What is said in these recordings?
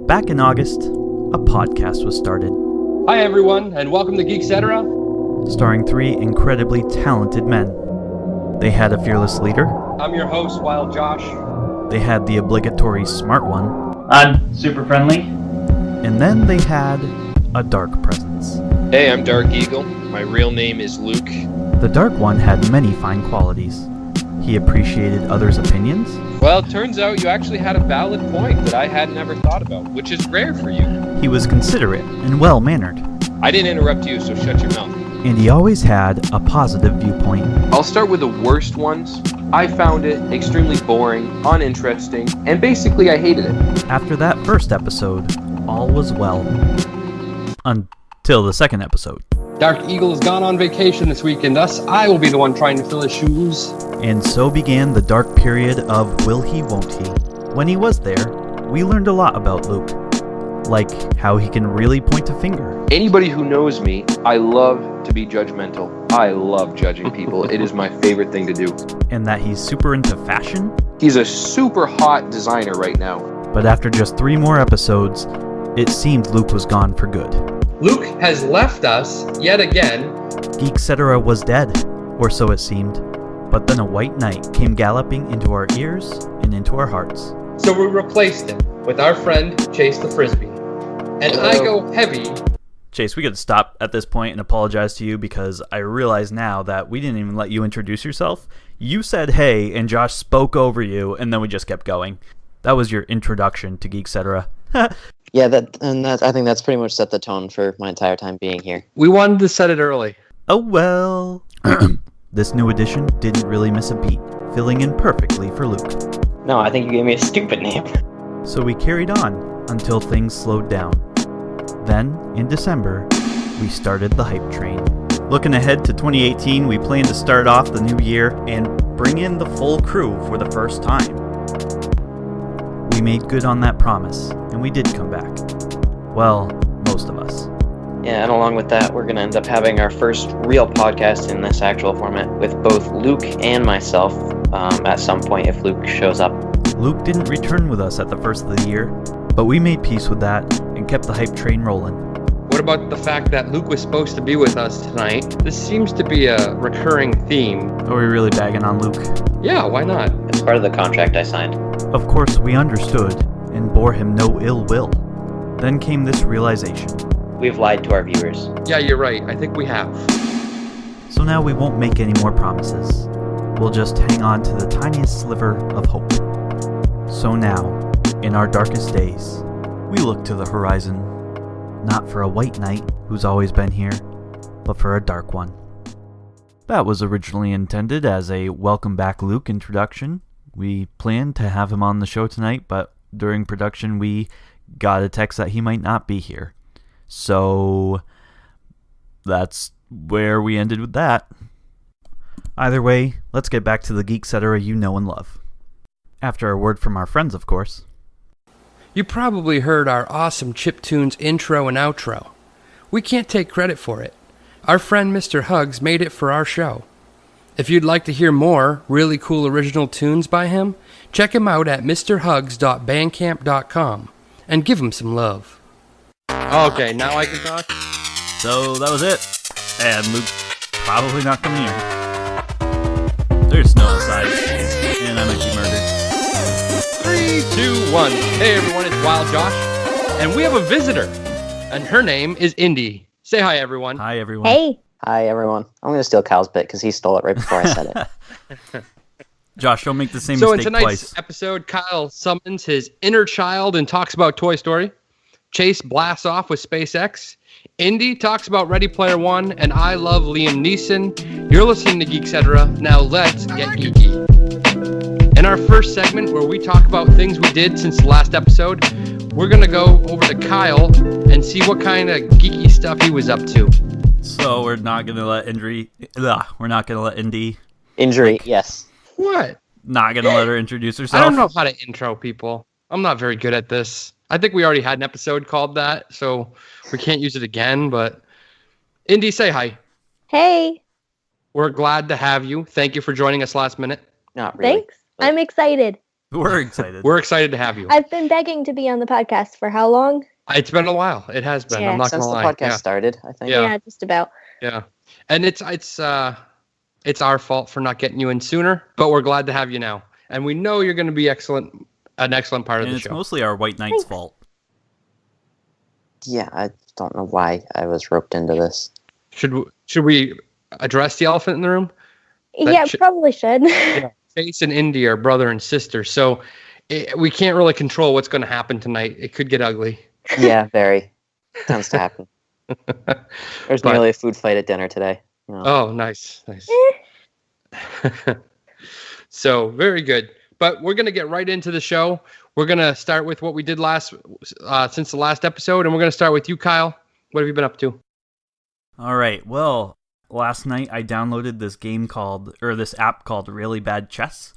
Back in August, a podcast was started. Hi everyone, and welcome to Geek-Cetera. Starring three incredibly talented men. They had a fearless leader. I'm your host, Wild Josh. They had the obligatory smart one. I'm super friendly. And then they had a dark presence. Hey, I'm Dark Eagle. My real name is Luke. The dark one had many fine qualities. He appreciated others' opinions. Well, it turns out you actually had a valid point that I had never thought about, which is rare for you. He was considerate and well-mannered. I didn't interrupt you, so shut your mouth. And he always had a positive viewpoint. I'll start with the worst ones. I found it extremely boring, uninteresting, and basically I hated it. After that first episode, all was well. Until the second episode. Dark Eagle has gone on vacation this week, and thus I will be the one trying to fill his shoes. And so began the dark period of will he, won't he. When he was there, we learned a lot about Luke. Like how he can really point a finger. Anybody who knows me, I love to be judgmental. I love judging people. It is my favorite thing to do. And that he's super into fashion. He's a super hot designer right now. But after just 3 more episodes, it seemed Luke was gone for good. Luke has left us yet again. Geek-Cetera was dead, or so it seemed. But then a white knight came galloping into our ears and into our hearts. So we replaced him with our friend Chase the Frisbee. And I go heavy. Chase, we could stop at this point and apologize to you because I realize now that we didn't even let you introduce yourself. You said hey, and Josh spoke over you, and then we just kept going. That was your introduction to Geek-Cetera. Yeah, I think that's pretty much set the tone for my entire time being here. We wanted to set it early. Oh well. This new edition didn't really miss a beat, filling in perfectly for Luke. No, I think you gave me a stupid name. So we carried on until things slowed down. Then, in December, we started the hype train. Looking ahead to 2018, we plan to start off the new year and bring in the full crew for the first time. We made good on that promise, and we did come back. Well, most of us. Yeah, and along with that, we're going to end up having our first real podcast in this actual format with both Luke and myself at some point if Luke shows up. Luke didn't return with us at the first of the year, but we made peace with that and kept the hype train rolling. What about the fact that Luke was supposed to be with us tonight? This seems to be a recurring theme. Are we really bagging on Luke? Yeah, why not? It's part of the contract I signed. Of course, we understood and bore him no ill will. Then came this realization. We've lied to our viewers. Yeah, you're right. I think we have. So now we won't make any more promises. We'll just hang on to the tiniest sliver of hope. So now, in our darkest days, we look to the horizon, not for a white knight who's always been here, but for a dark one. That was originally intended as a welcome back Luke introduction. We planned to have him on the show tonight, but during production we got a text that he might not be here. So that's where we ended with that. Either way, let's get back to the Geek-Cetera you know and love. After a word from our friends, of course. You probably heard our awesome chiptunes intro and outro. We can't take credit for it. Our friend Mr. Hugs made it for our show. If you'd like to hear more really cool original tunes by him, check him out at mrhugs.bandcamp.com and give him some love. Okay, now I can talk? So that was it. And Luke's probably not coming here. There's snow outside, and I might be murdered. 3, 2, 1. Hey everyone, it's Wild Josh, and we have a visitor, and her name is Indy. Say hi, everyone. Hi, everyone. Hey. Hi, everyone. I'm going to steal Kyle's bit because he stole it right before I said it. Josh, don't make the same So in mistake tonight's twice. episode, Kyle summons his inner child and talks about Toy Story. Chase blasts off with SpaceX. Indy talks about Ready Player One, and I love Liam Neeson. You're listening to Geek-Cetera. Now let's get geeky. In our first segment, where we talk about things we did since the last episode, we're going to go over to Kyle and see what kind of geeky stuff he was up to. So we're not going to let Indy... We're not going to let Indy... Injury, yes. What? Not going to let her introduce herself? I don't know how to intro people. I'm not very good at this. I think we already had an episode called that, so we can't use it again, but... Indy, say hi. Hey. We're glad to have you. Thank you for joining us last minute. Not really. Thanks. I'm excited. We're excited. We're excited to have you. I've been begging to be on the podcast for how long? It's been a while. It has been. Yeah. I'm not Since gonna the lie. podcast started, I think. Yeah. Just about. Yeah. And it's our fault for not getting you in sooner, but we're glad to have you now. And we know you're going to be an excellent part of And the it's show. mostly our White Knight's fault. Yeah, I don't know why I was roped into this. Should we address the elephant in the room? Yeah, probably should. Yeah. Chase and Indy are brother and sister, so we can't really control what's going to happen tonight. It could get ugly. Yeah, very. Tends to happen. There's nearly a food fight at dinner today. You know. Oh, nice. So, very good. But we're going to get right into the show. We're going to start with what we did since the last episode, and we're going to start with you, Kyle. What have you been up to? All right. Well, last night I downloaded this app called Really Bad Chess,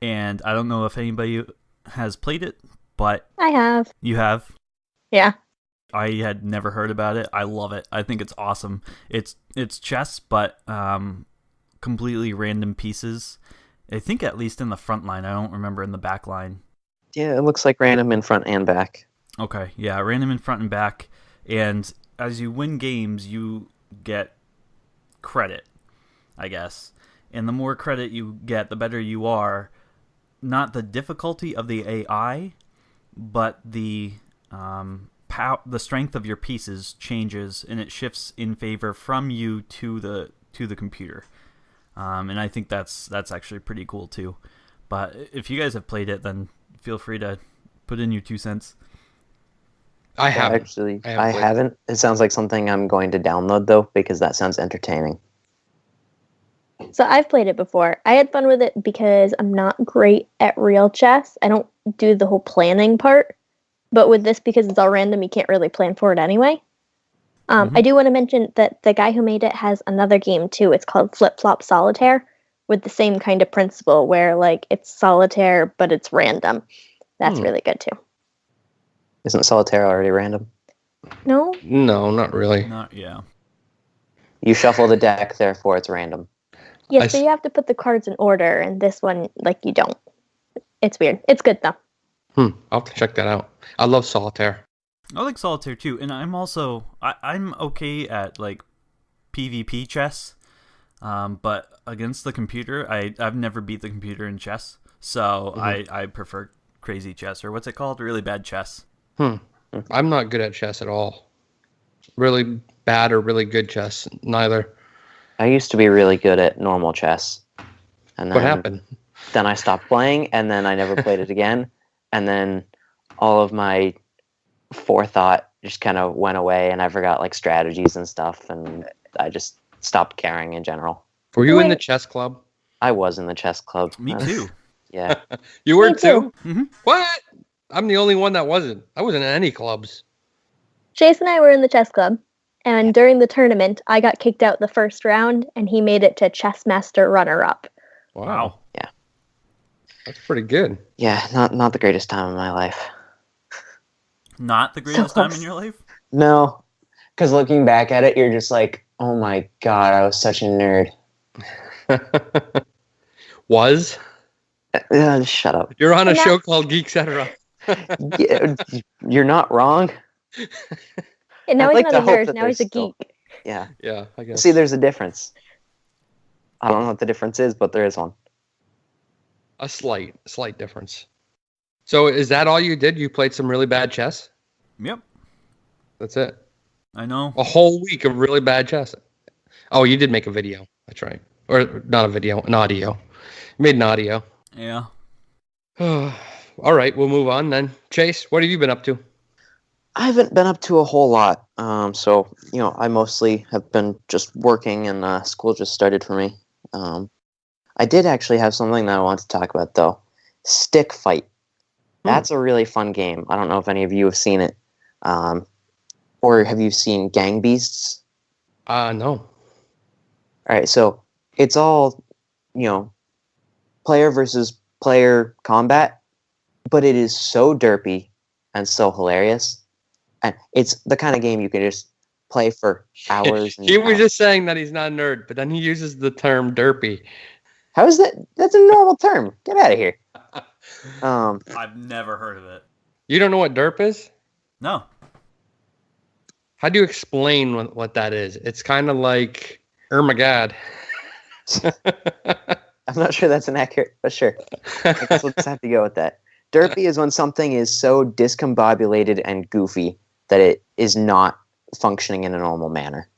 and I don't know if anybody has played it, but I have. you have. Yeah. I had never heard about it. I love it. I think it's awesome. It's chess, but completely random pieces. I think at least in the front line. I don't remember in the back line. Yeah, it looks like random in front and back. Okay, yeah, random in front and back. And as you win games, you get credit, I guess. And the more credit you get, the better you are. Not the difficulty of the AI, but the strength of your pieces changes, and it shifts in favor from you to the computer. And I think that's actually pretty cool too. But if you guys have played it, then feel free to put in your 2 cents. I haven't. Actually, I haven't. It sounds like something I'm going to download, though, because that sounds entertaining. So I've played it before. I had fun with it because I'm not great at real chess. I don't do the whole planning part. But with this, because it's all random, you can't really plan for it anyway. I do want to mention that the guy who made it has another game, too. It's called Flip Flop Solitaire, with the same kind of principle where, like, it's solitaire, but it's random. That's really good, too. Isn't solitaire already random? No? No, not really. Yeah. You shuffle the deck, therefore it's random. Yeah, so you have to put the cards in order, and this one, like, you don't. It's weird. It's good, though. I'll have to check that out. I love solitaire. I like solitaire too, and I'm also I'm okay at like PvP chess, but against the computer, I've never beat the computer in chess, so I prefer crazy chess, or what's it called, really bad chess. I'm not good at chess at all. Really bad or really good chess, neither. I used to be really good at normal chess. And then, What happened? Then I stopped playing, and then I never played it again, and then all of my forethought just kind of went away, and I forgot like strategies and stuff, and I just stopped caring in general. Were you in the chess club? I was in the chess club. Me too. Yeah. You were Me too. too? What? I'm the only one that wasn't. I wasn't in any clubs. Chase and I were in the chess club, and during the tournament, I got kicked out the first round, and he made it to chess master runner-up. Wow. Yeah. That's pretty good. Yeah, not the greatest time of my life. Not the greatest time in close. your life? No, because looking back at it, you're just like, oh my god, I was such a nerd. Was? Just shut up. You're on a And show called Geek-Cetera. Yeah, you're not wrong. And now I'd he's like not to a hope nerd, that now he's a there's still- geek. Yeah. Yeah, I guess. See, there's a difference. I don't know what the difference is, but there is one. A slight difference. So is that all you did? You played some really bad chess? Yep. That's it? I know. A whole week of really bad chess? Oh, you did make a video. That's right. Or not a video, an audio. You made an audio. Yeah. All right, we'll move on then. Chase, what have you been up to? I haven't been up to a whole lot. So, I mostly have been just working, and school just started for me. I did actually have something that I want to talk about, though. Stick Fight. That's a really fun game. I don't know if any of you have seen it. Or have you seen Gang Beasts? No. All right, so it's all, player versus player combat, but it is so derpy and so hilarious. And it's the kind of game you can just play for hours. And He was hours. just saying that he's not a nerd, but then he uses the term derpy. How is that? That's a normal term. Get out of here. I've never heard of it. You don't know what derp is? No. How do you explain what that is? It's kind of like, oh my God. I'm not sure that's inaccurate, but sure. I guess we'll just have to go with that. Derpy is when something is so discombobulated and goofy that it is not functioning in a normal manner.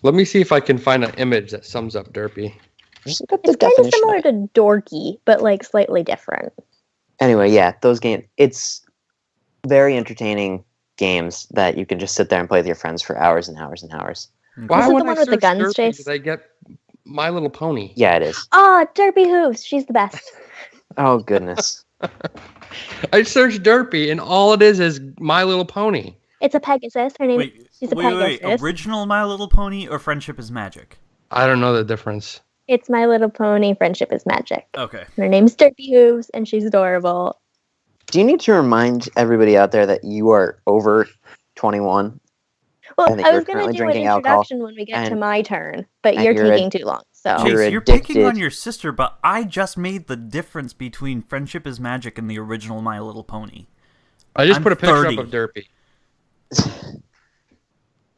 Let me see if I can find an image that sums up derpy. Just look up the It's kind of definition. similar to dorky, but like slightly different. Anyway, yeah, those games. It's very entertaining games that you can just sit there and play with your friends for hours and hours and hours. Why Is it the when I one with the search guns, derpy Chase? did I get My Little Pony? Yeah, it is. Ah, Derpy Hooves. She's the best. Oh, goodness. I searched derpy, and all it is My Little Pony. It's a Pegasus. Her name Wait, is a wait. Pegasus. Original My Little Pony or Friendship is Magic? I don't know the difference. It's My Little Pony. Friendship is Magic. Okay. Her name's Derpy Hooves, and she's adorable. Do you need to remind everybody out there that you are over 21? Well, And that I you're was going to currently do an drinking alcohol, introduction when we get to and- my turn, but and you're you're taking too long. So You're Chase, you're picking addicted. on your sister, but I just made the difference between Friendship is Magic and the original My Little Pony. I just I'm put a picture 30. up of derpy.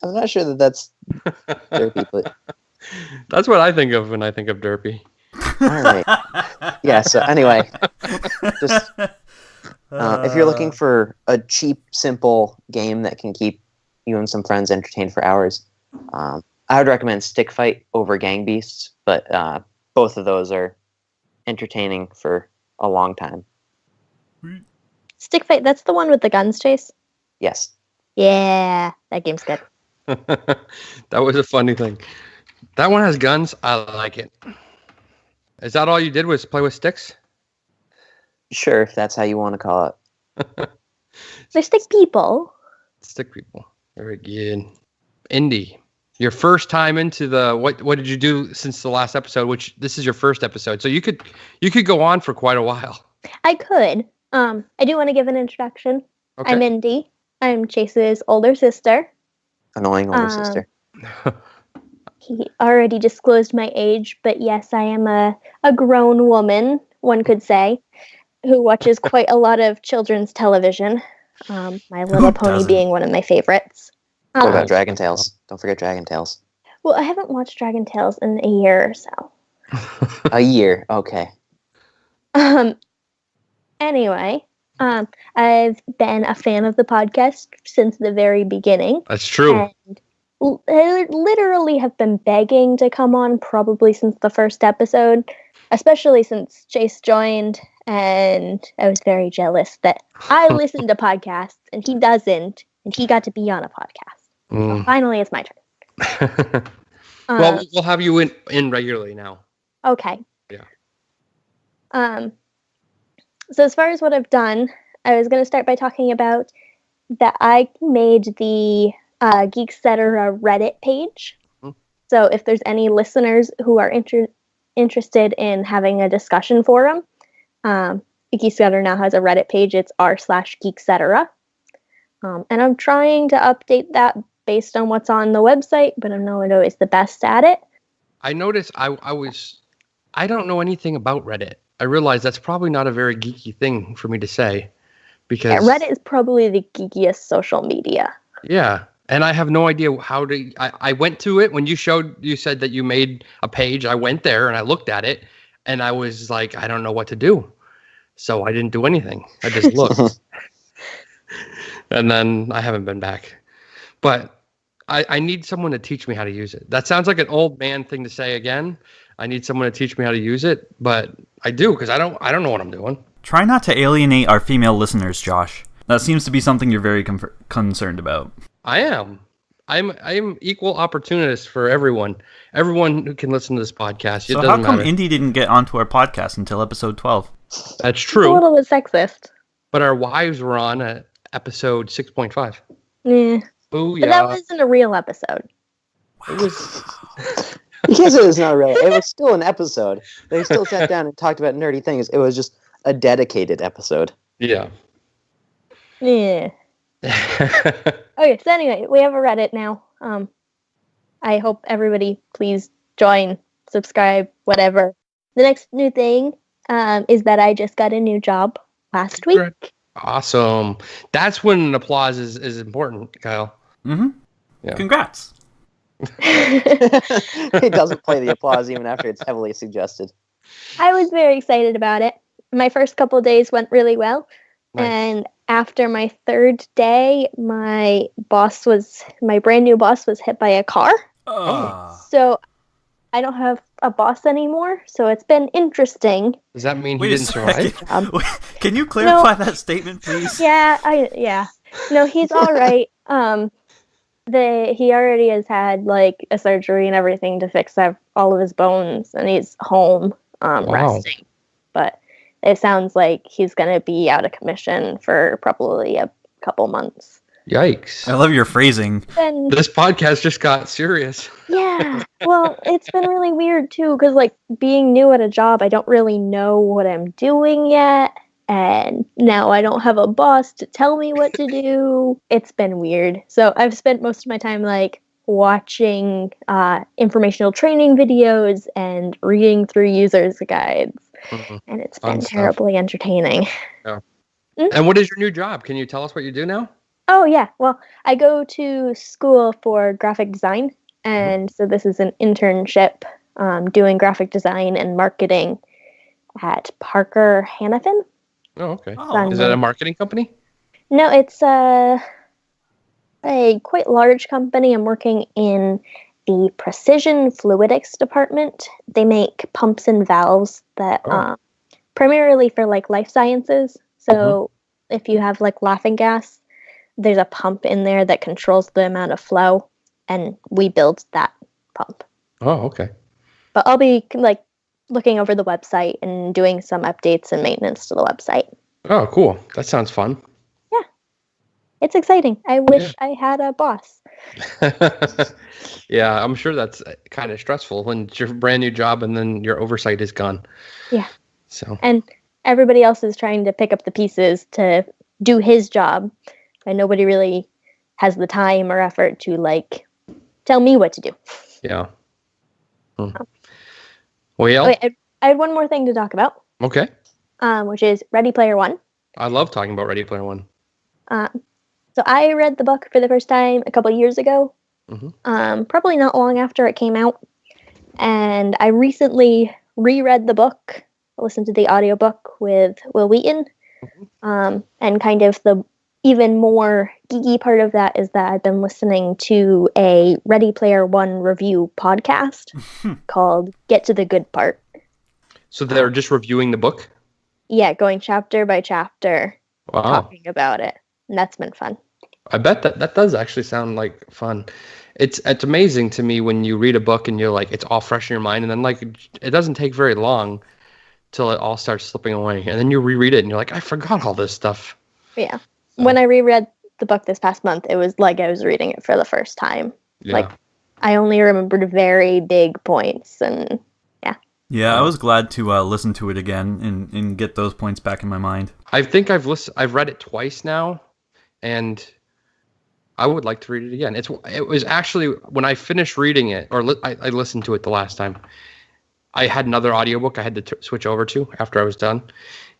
I'm not sure that that's derpy, but That's what I think of when I think of derpy. all right. Yeah, so anyway, just if you're looking for a cheap, simple game that can keep you and some friends entertained for hours, I would recommend Stick Fight over Gang Beasts, but both of those are entertaining for a long time. Stick Fight, that's the one with the guns, Chase? Yes. Yeah, that game's good. That was a funny thing. That one has guns. I like it. Is that all you did was play with sticks? Sure, if that's how you want to call it. They're stick people. Stick people. Very good. Indy, your first time into the what did you do since the last episode? Which this is your first episode, so you could go on for quite a while. I could. I do want to give an introduction. Okay. I'm Indy. I'm Chase's older sister. Annoying older sister. He already disclosed my age, but yes, I am a grown woman, one could say, who watches quite a lot of children's television. My Little Pony doesn't? being one of my favorites. What about Dragon Tales? Don't forget Dragon Tales. Well, I haven't watched Dragon Tales in a year or so. A year, okay. Anyway, I've been a fan of the podcast since the very beginning. That's true. And I literally have been begging to come on probably since the first episode, especially since Chase joined, and I was very jealous that I listen to podcasts and he doesn't, and he got to be on a podcast. So finally, it's my turn. Well, we'll have you in regularly now. Okay. Yeah. So as far as what I've done, I was going to start by talking about that I made the Geek-Cetera Reddit page. So if there's any listeners who are interested in having a discussion forum, Geek-Cetera now has a Reddit page. It's r/Geek-Cetera. And I'm trying to update that based on what's on the website, but I'm not always the best at it. I noticed I don't know anything about Reddit. I realize that's probably not a very geeky thing for me to say because Yeah, Reddit is probably the geekiest social media. Yeah. And I have no idea how to. I went to it when you said that you made a page. I went there and I looked at it and I was like, I don't know what to do. So I didn't do anything. I just looked. And then I haven't been back. But I need someone to teach me how to use it. That sounds like an old man thing to say again. I need someone to teach me how to use it, but I do because I don't know what I'm doing. Try not to alienate our female listeners, Josh. That seems to be something you're very concerned about. I am. I'm equal opportunist for everyone. Everyone who can listen to this podcast. So how come Indy didn't get onto our podcast until episode 12? That's It's a true. little bit sexist. But our wives were on at episode 6.5. Yeah. Oh But that yeah. wasn't a real episode. It was. Because it was not real. It was still an episode. They still sat down and talked about nerdy things. It was just a dedicated episode. Yeah. Yeah. Okay, so anyway, we have a Reddit now. I hope everybody please join, subscribe, whatever. The next new thing is that I just got a new job last week. Awesome. That's when applause is important, Kyle. Mm-hmm. Yeah. Congrats. He doesn't play the applause even after it's heavily suggested. I was very excited about it. My first couple of days went really well. Nice. And after my third day, my brand new boss was hit by a car. So I don't have a boss anymore. So it's been interesting. Does that mean Wait he a didn't second. survive? Can you clarify that statement, please? Yeah. No, he's all right. He already has had like a surgery and everything to fix all of his bones, and he's home resting. But it sounds like he's going to be out of commission for probably a couple months. Yikes. I love your phrasing. And This podcast just got serious. yeah, well, it's been really weird too, because like being new at a job, I don't really know what I'm doing yet. And now I don't have a boss to tell me what to do. It's been weird. So I've spent most of my time like watching informational training videos and reading through users' guides. Mhm. And it's Fun been stuff. terribly entertaining. And what is your new job? Can you tell us what you do now? Oh, yeah. Well, I go to school for graphic design. And so this is an internship doing graphic design and marketing at Parker Hannafin. Oh, okay. Oh, Is that a marketing company? No, it's a quite large company. I'm working in the precision fluidics department. They make pumps and valves that primarily for like life sciences. So if you have like laughing gas, there's a pump in there that controls the amount of flow, and we build that pump. Oh, okay. But I'll be like looking over the website and doing some updates and maintenance to the website. Oh, cool. That sounds fun. It's exciting. I wish I had a boss. Yeah, I'm sure that's kind of stressful when it's your brand new job and then your oversight is gone. Yeah. So. And everybody else is trying to pick up the pieces to do his job, and nobody really has the time or effort to like tell me what to do. Yeah. Well, Wait, I had one more thing to talk about, okay. which is Ready Player One. I love talking about Ready Player One. So I read the book for the first time a couple years ago, probably not long after it came out. And I recently reread the book, listened to the audiobook with Will Wheaton. And kind of the even more geeky part of that is that I've been listening to a Ready Player One review podcast called Get to the Good Part. So they're just reviewing the book? Yeah, going chapter by chapter, Wow. talking about it. And that's been fun. I bet that does actually sound like fun. It's amazing to me when you read a book and you're like, it's all fresh in your mind. And then like, it doesn't take very long till it all starts slipping away. And then you reread it and you're like, I forgot all this stuff. Yeah. When I reread the book this past month, it was like I was reading it for the first time. Yeah. Like, I only remembered very big points, and Yeah, I was glad to listen to it again and get those points back in my mind. I think I've read it twice now, and I would like to read it again. It was actually when I finished reading it, or I listened to it the last time. I had another audiobook I had to switch over to after I was done,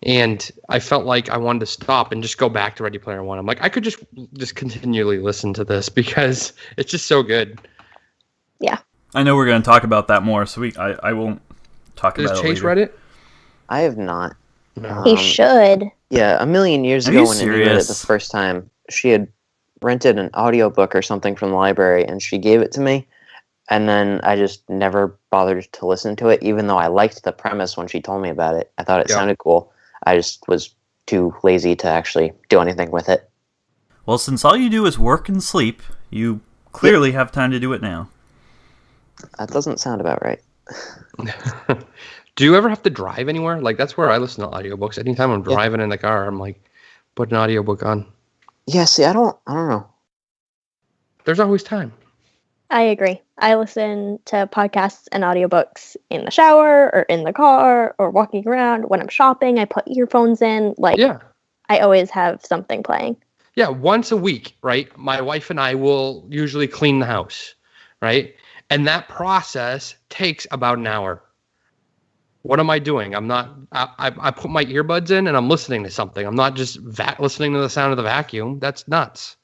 and I felt like I wanted to stop and just go back to Ready Player One. I'm like, I could just continually listen to this because it's just so good. yeah. I know we're going to talk about that more, so I won't talk about it Has Chase later. read it? I have not. He should. Yeah, a million years Are ago you when Indy read it serious? the first time, she had rented an audiobook or something from the library, and she gave it to me. And then I just never bothered to listen to it, even though I liked the premise when she told me about it. I thought it sounded cool. I just was too lazy to actually do anything with it. Well, since all you do is work and sleep, you clearly have time to do it now. That doesn't sound about right. Do you ever have to drive anywhere? Like, that's where I listen to audiobooks. Anytime I'm driving in the car, I'm like, put an audiobook on. Yeah, see, I don't know. There's always time. I agree. I listen to podcasts and audiobooks in the shower or in the car or walking around. When I'm shopping, I put earphones in. Like, Yeah. I always have something playing. Yeah, once a week, right? My wife and I will usually clean the house, right? And that process takes about an hour. What am I doing? I'm not. I put my earbuds in and I'm listening to something. I'm not just listening to the sound of the vacuum. That's nuts.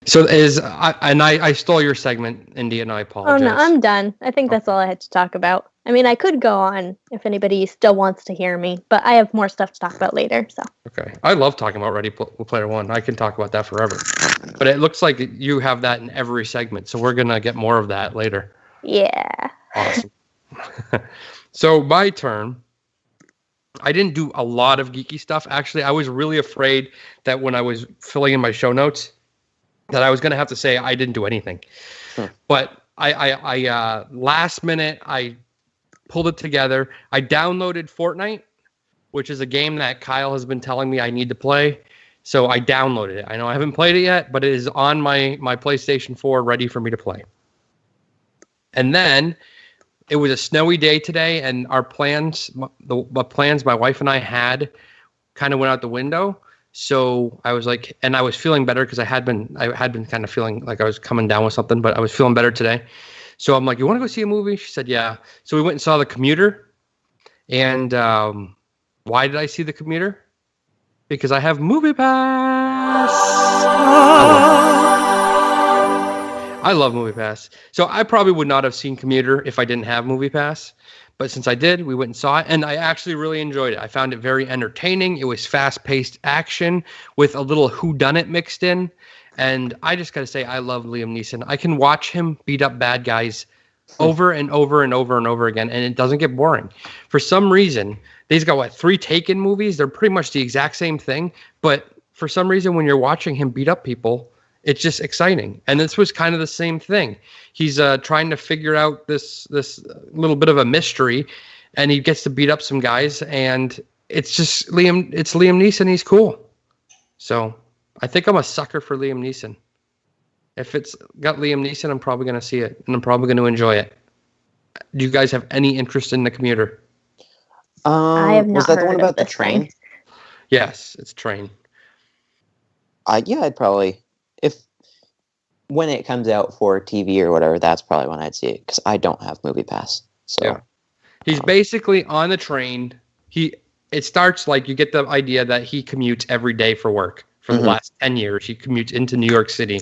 So I stole your segment, Indy, and I apologize. Oh no, I'm done. I think that's all I had to talk about. I mean, I could go on if anybody still wants to hear me, but I have more stuff to talk about later. So Okay, I love talking about Ready Player One. I can talk about that forever. But it looks like you have that in every segment, so we're gonna get more of that later. yeah. Awesome. So my turn. I didn't do a lot of geeky stuff. Actually, I was really afraid that when I was filling in my show notes, that I was going to have to say I didn't do anything. But I last minute, I pulled it together. I downloaded Fortnite, which is a game that Kyle has been telling me I need to play. So I downloaded it. I know I haven't played it yet, but it is on my PlayStation 4 ready for me to play. And then it was a snowy day today, and our plans, the plans my wife and I had, kind of went out the window. So I was like, and I was feeling better because I had been kind of feeling like I was coming down with something, but I was feeling better today. So I'm like, you want to go see a movie? She said, yeah. So we went and saw The Commuter. And why did I see The Commuter? Because I have Movie Pass. I love Movie Pass. So I probably would not have seen Commuter if I didn't have Movie Pass. But since I did, we went and saw it, and I actually really enjoyed it. I found it very entertaining. It was fast-paced action with a little whodunit mixed in. And I just got to say, I love Liam Neeson. I can watch him beat up bad guys over and over and over and over again, and it doesn't get boring. For some reason, he's got, 3 Taken movies? They're pretty much the exact same thing. But for some reason, when you're watching him beat up people, it's just exciting. And this was kind of the same thing. He's trying to figure out this little bit of a mystery, and he gets to beat up some guys, and it's just Liam Neeson. He's cool. So I think I'm a sucker for Liam Neeson. If it's got Liam Neeson, I'm probably going to see it, and I'm probably going to enjoy it. Do you guys have any interest in The Commuter? I have not was that heard the one of about the this train? thing. Yes, it's Train. Yeah, I'd probably, when it comes out for TV or whatever, that's probably when I'd see it, because I don't have Movie Pass. So Yeah. He's basically on the train. It starts like you get the idea that he commutes every day for work for the last 10 years. He commutes into New York City,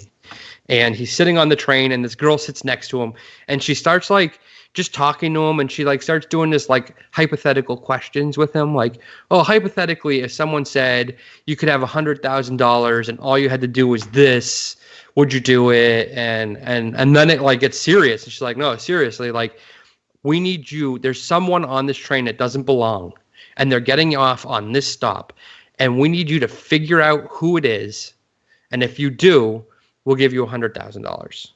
and he's sitting on the train, and this girl sits next to him, and she starts like just talking to him, and she like starts doing this like hypothetical questions with him, like, oh, hypothetically, if someone said you could have $100,000 and all you had to do was this, would you do it? And then it like gets serious, and she's like, no, seriously, like, we need you. There's someone on this train that doesn't belong, and they're getting off on this stop, and we need you to figure out who it is, and if you do, we'll give you $100,000.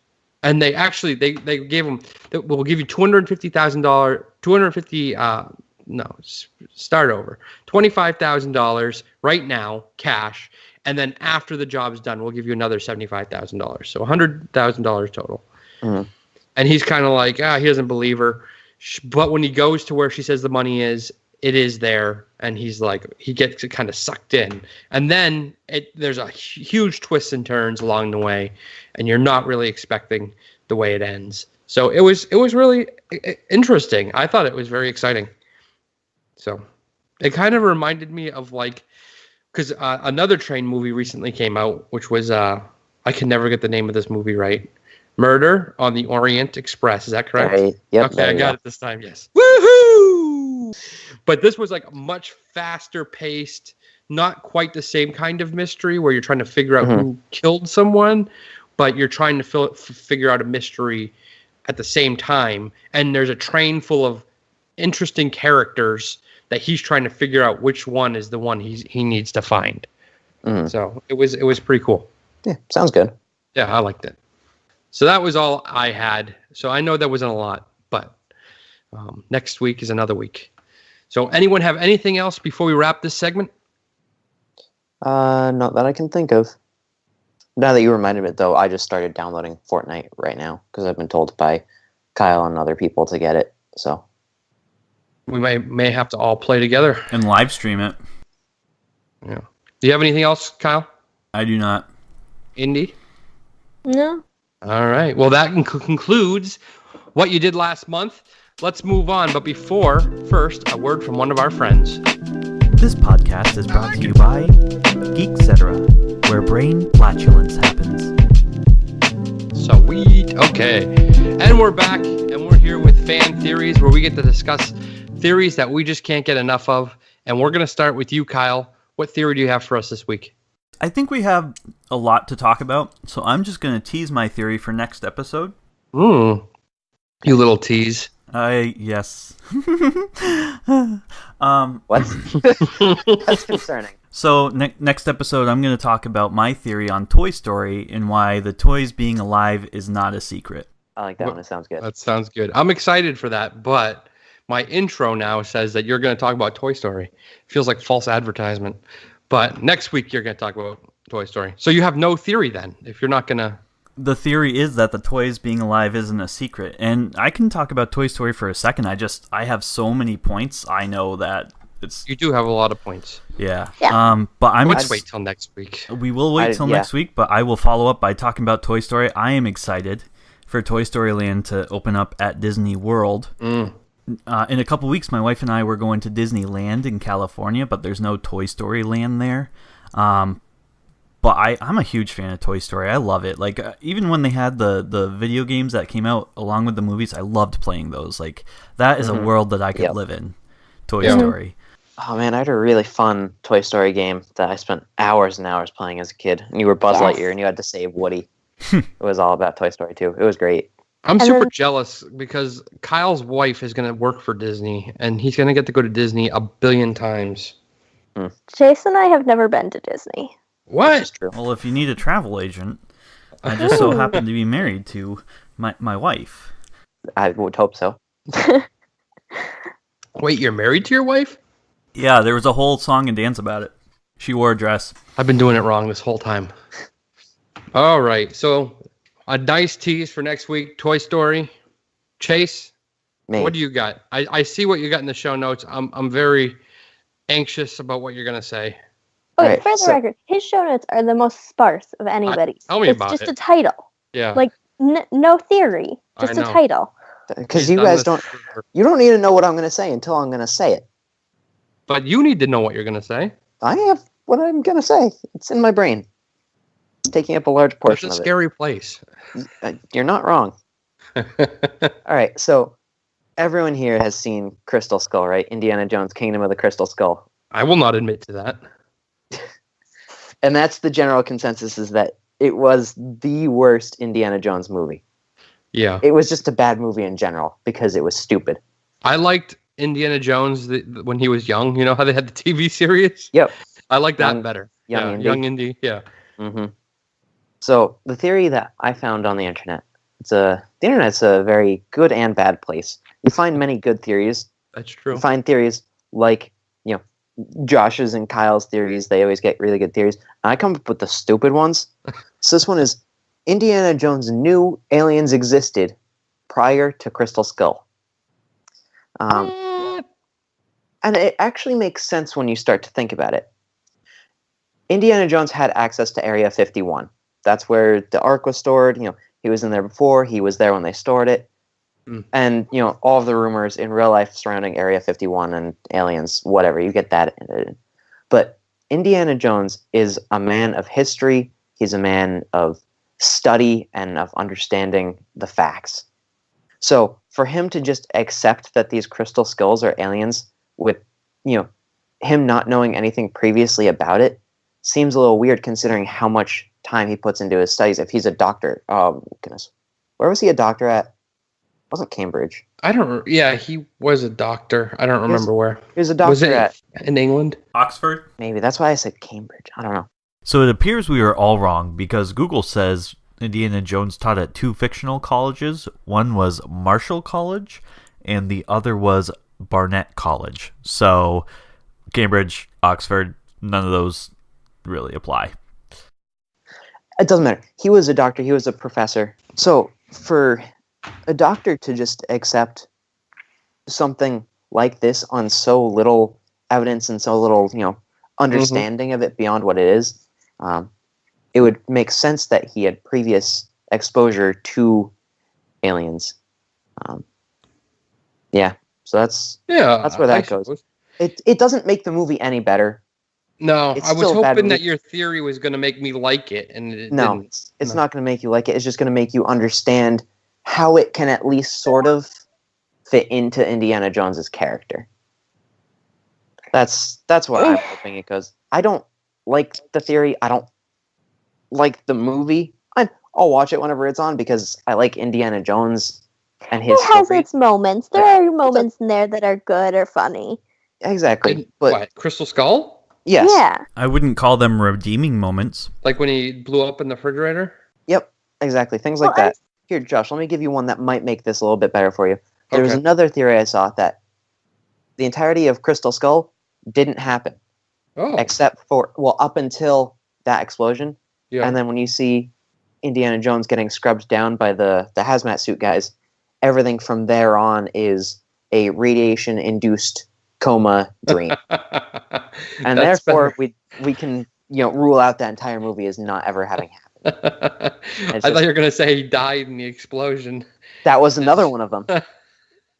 And they actually they gave him, we'll give you $25,000 right now, cash, and then after the job's done, we'll give you another $75,000, so $100,000 total. Mhm. And he's kind of like, he doesn't believe her. But when he goes to where she says the money is, it is there. And he's like, he gets kind of sucked in. And then there's a huge twists and turns along the way. And you're not really expecting the way it ends. So it was really interesting. I thought it was very exciting. So it kind of reminded me of like, because another train movie recently came out, which was, I can never get the name of this movie right. Murder on the Orient Express. Is that correct? Right. Yep, okay, I got it this time. Yes. Woohoo! But this was like a much faster paced, not quite the same kind of mystery where you're trying to figure out who killed someone, but you're trying to figure out a mystery at the same time. And there's a train full of interesting characters that he's trying to figure out which one is the one he needs to find. So it was pretty cool. Yeah, sounds good. Yeah, I liked it. So that was all I had. So I know that wasn't a lot, but next week is another week. So anyone have anything else before we wrap this segment? Not that I can think of. Now that you reminded me, though, I just started downloading Fortnite right now because I've been told by Kyle and other people to get it. So we may have to all play together and live stream it. Yeah. Do you have anything else, Kyle? I do not. Indy? No. All right. Well, that concludes what you did last month. let's move on. But first, a word from one of our friends. This podcast is brought to you by Geek-Cetera, where brain flatulence happens. Sweet. Okay. And we're back, and we're here with fan theories, where we get to discuss theories that we just can't get enough of. And we're going to start with you, Kyle. What theory do you have for us this week? I think we have a lot to talk about, so I'm just going to tease my theory for next episode. You little tease. Yes. What? That's concerning. So next episode, I'm going to talk about my theory on Toy Story and why the toys being alive is not a secret. I like that one. It sounds good. That sounds good. I'm excited for that, but my intro now says that you're going to talk about Toy Story. Feels like false advertisement. But next week, you're going to talk about Toy Story. So you have no theory then, if you're not going to... The theory is that the toys being alive isn't a secret. And I can talk about Toy Story for a second. I have so many points. I know that it's... You do have a lot of points. Yeah. Yeah. But Let's wait till next week. We will wait till next week, but I will follow up by talking about Toy Story. I am excited for Toy Story Land to open up at Disney World. In a couple weeks, my wife and I were going to Disneyland in California, but there's no Toy Story Land there. But I'm a huge fan of Toy Story. I love it. Like, even when they had the video games that came out along with the movies, I loved playing those. Like, that is a world that I could live in. Toy Story. Oh man, I had a really fun Toy Story game that I spent hours and hours playing as a kid. And you were Buzz Lightyear and you had to save Woody. It was all about Toy Story 2. It was great. I'm super jealous because Kyle's wife is going to work for Disney and he's going to get to go to Disney a billion times. Chase and I have never been to Disney. What? That's true. Well, if you need a travel agent, I just so happen to be married to my wife. I would hope so. Wait, you're married to your wife? Yeah, there was a whole song and dance about it. She wore a dress. I've been doing it wrong this whole time. All right, so a nice tease for next week, Toy Story. Chase, what do you got? I see what you got in the show notes. I'm very anxious about what you're going to say. Okay, Right, for the record, his show notes are the most sparse of anybody's. Tell me about It's it. just a title. Yeah. Like, no theory. I Just a know. title. Because you guys you don't need to know what I'm going to say until I'm going to say it. But you need to know what you're going to say. I have what I'm going to say. It's in my brain. It's taking up a large portion It's a of scary place. it. You're not wrong. All right, so everyone here has seen Crystal Skull, right? Indiana Jones, Kingdom of the Crystal Skull. I will not admit to that. And that's the general consensus, is that it was the worst Indiana Jones movie. Yeah. It was just a bad movie in general because it was stupid. I liked Indiana Jones when he was young. You know how they had the TV series? Yep. I like that better. Young Indy. Young Indy. Yeah. Mm-hmm. So the theory that I found on the internet, the internet's a very good and bad place. You find many good theories. That's true. You find theories like, Josh's and Kyle's theories. They always get really good theories. I come up with the stupid ones. So this one is, Indiana Jones knew aliens existed prior to Crystal Skull. And it actually makes sense when you start to think about it. Indiana Jones had access to Area 51. That's where the Ark was stored. He was in there before. He was there when they stored it. And, all of the rumors in real life surrounding Area 51 and aliens, whatever, you get that. But Indiana Jones is a man of history. He's a man of study and of understanding the facts. So for him to just accept that these crystal skulls are aliens with, him not knowing anything previously about it seems a little weird considering how much time he puts into his studies. If he's a doctor, oh goodness, where was he a doctor at? It wasn't Cambridge. Yeah, he was a doctor. I don't remember where. He was a doctor Was it at in England? Oxford? maybe. That's why I said Cambridge. I don't know. So it appears we are all wrong because Google says Indiana Jones taught at 2 fictional colleges. One was Marshall College and the other was Barnett College. So Cambridge, Oxford, none of those really apply. It doesn't matter. He was a doctor. He was a professor. So for a doctor to just accept something like this on so little evidence and so little, understanding of it beyond what it is, it would make sense that he had previous exposure to aliens. Yeah. So that's where that goes. suppose. It doesn't make the movie any better. No, It's I was still a bad hoping that movie. your theory was going to make me like it, and it No, didn't. it's not going to make you like it. It's just going to make you understand how it can at least sort of fit into Indiana Jones's character. That's what I'm hoping it goes. I don't like the theory. I don't like the movie. I'll watch it whenever it's on because I like Indiana Jones and his It has story. its moments. There are moments in there that are good or funny. Exactly. But What, Crystal Skull? yes. Yeah. I wouldn't call them redeeming moments. Like when he blew up in the refrigerator? Yep. Exactly. Things like Well, that. Here, Josh, let me give you one that might make this a little bit better for you. There was Okay. another theory I saw that the entirety of Crystal Skull didn't happen. Oh, Except for, up until that explosion. yeah. And then when you see Indiana Jones getting scrubbed down by the hazmat suit guys, everything from there on is a radiation-induced coma dream. And That's therefore, we can rule out that entire movie as not ever having happened. better. I thought you were going to say he died in the explosion. That was another one of them.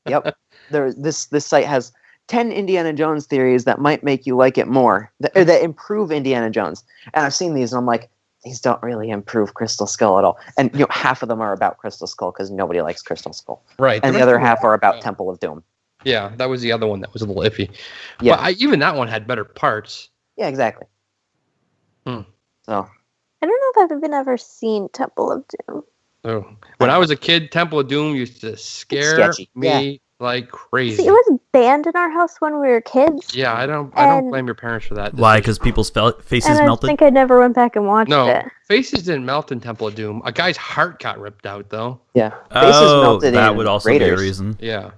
Yep. This site has 10 Indiana Jones theories that might make you like it more, or that improve Indiana Jones. And I've seen these, and I'm like, these don't really improve Crystal Skull at all. And half of them are about Crystal Skull because nobody likes Crystal Skull, Right. and the other half are about Temple of Doom. Yeah, that was the other one that was a little iffy. Yeah. But even that one had better parts. Yeah, exactly. Hmm. So I don't know if I've ever seen Temple of Doom. Oh. When I was a kid, Temple of Doom used to scare sketchy. me like crazy. See, it was banned in our house when we were kids. Yeah, I don't And- blame your parents for that. Why? decision. Because people's faces And I melted? think I never went back and watched No, it. faces didn't melt in Temple of Doom. A guy's heart got ripped out though. yeah, faces melted that in would also Raiders. be a reason. Yeah.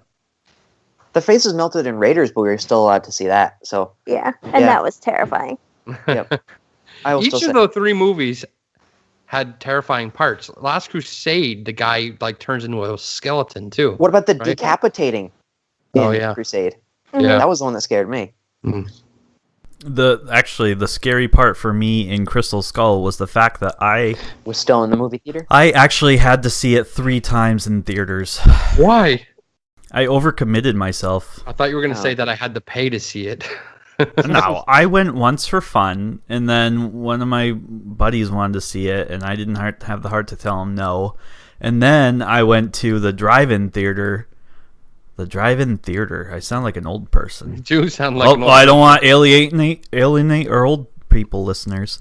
The faces melted in Raiders, but we were still allowed to see that. So Yeah, and Yeah. that was terrifying. Yep. I will Each still of say, the three movies had terrifying parts. Last Crusade, the guy turns into a skeleton too. what about the Right. decapitating in Oh, yeah. Crusade? Yeah. That was the one that scared me. The scary part for me in Crystal Skull was the fact that I Was still in the movie theater. actually had to see it 3 times in theaters. Why? I overcommitted myself. I thought you were going to Oh. say that I had to pay to see it. No, I went once for fun, and then one of my buddies wanted to see it, and I didn't have the heart to tell him no. And then I went to the drive-in theater. The drive-in theater. I sound like an old person. Do sound like an old I don't want to alienate our old people listeners.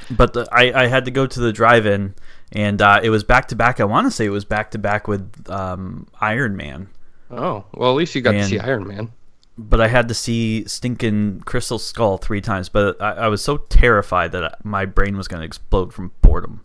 But I had to go to the drive-in, and it was back-to-back. I want to say it was back-to-back with Iron Man. Oh, well, at least you got to And- see Iron Man. But I had to see stinking Crystal Skull 3 times. But I was so terrified that my brain was going to explode from boredom.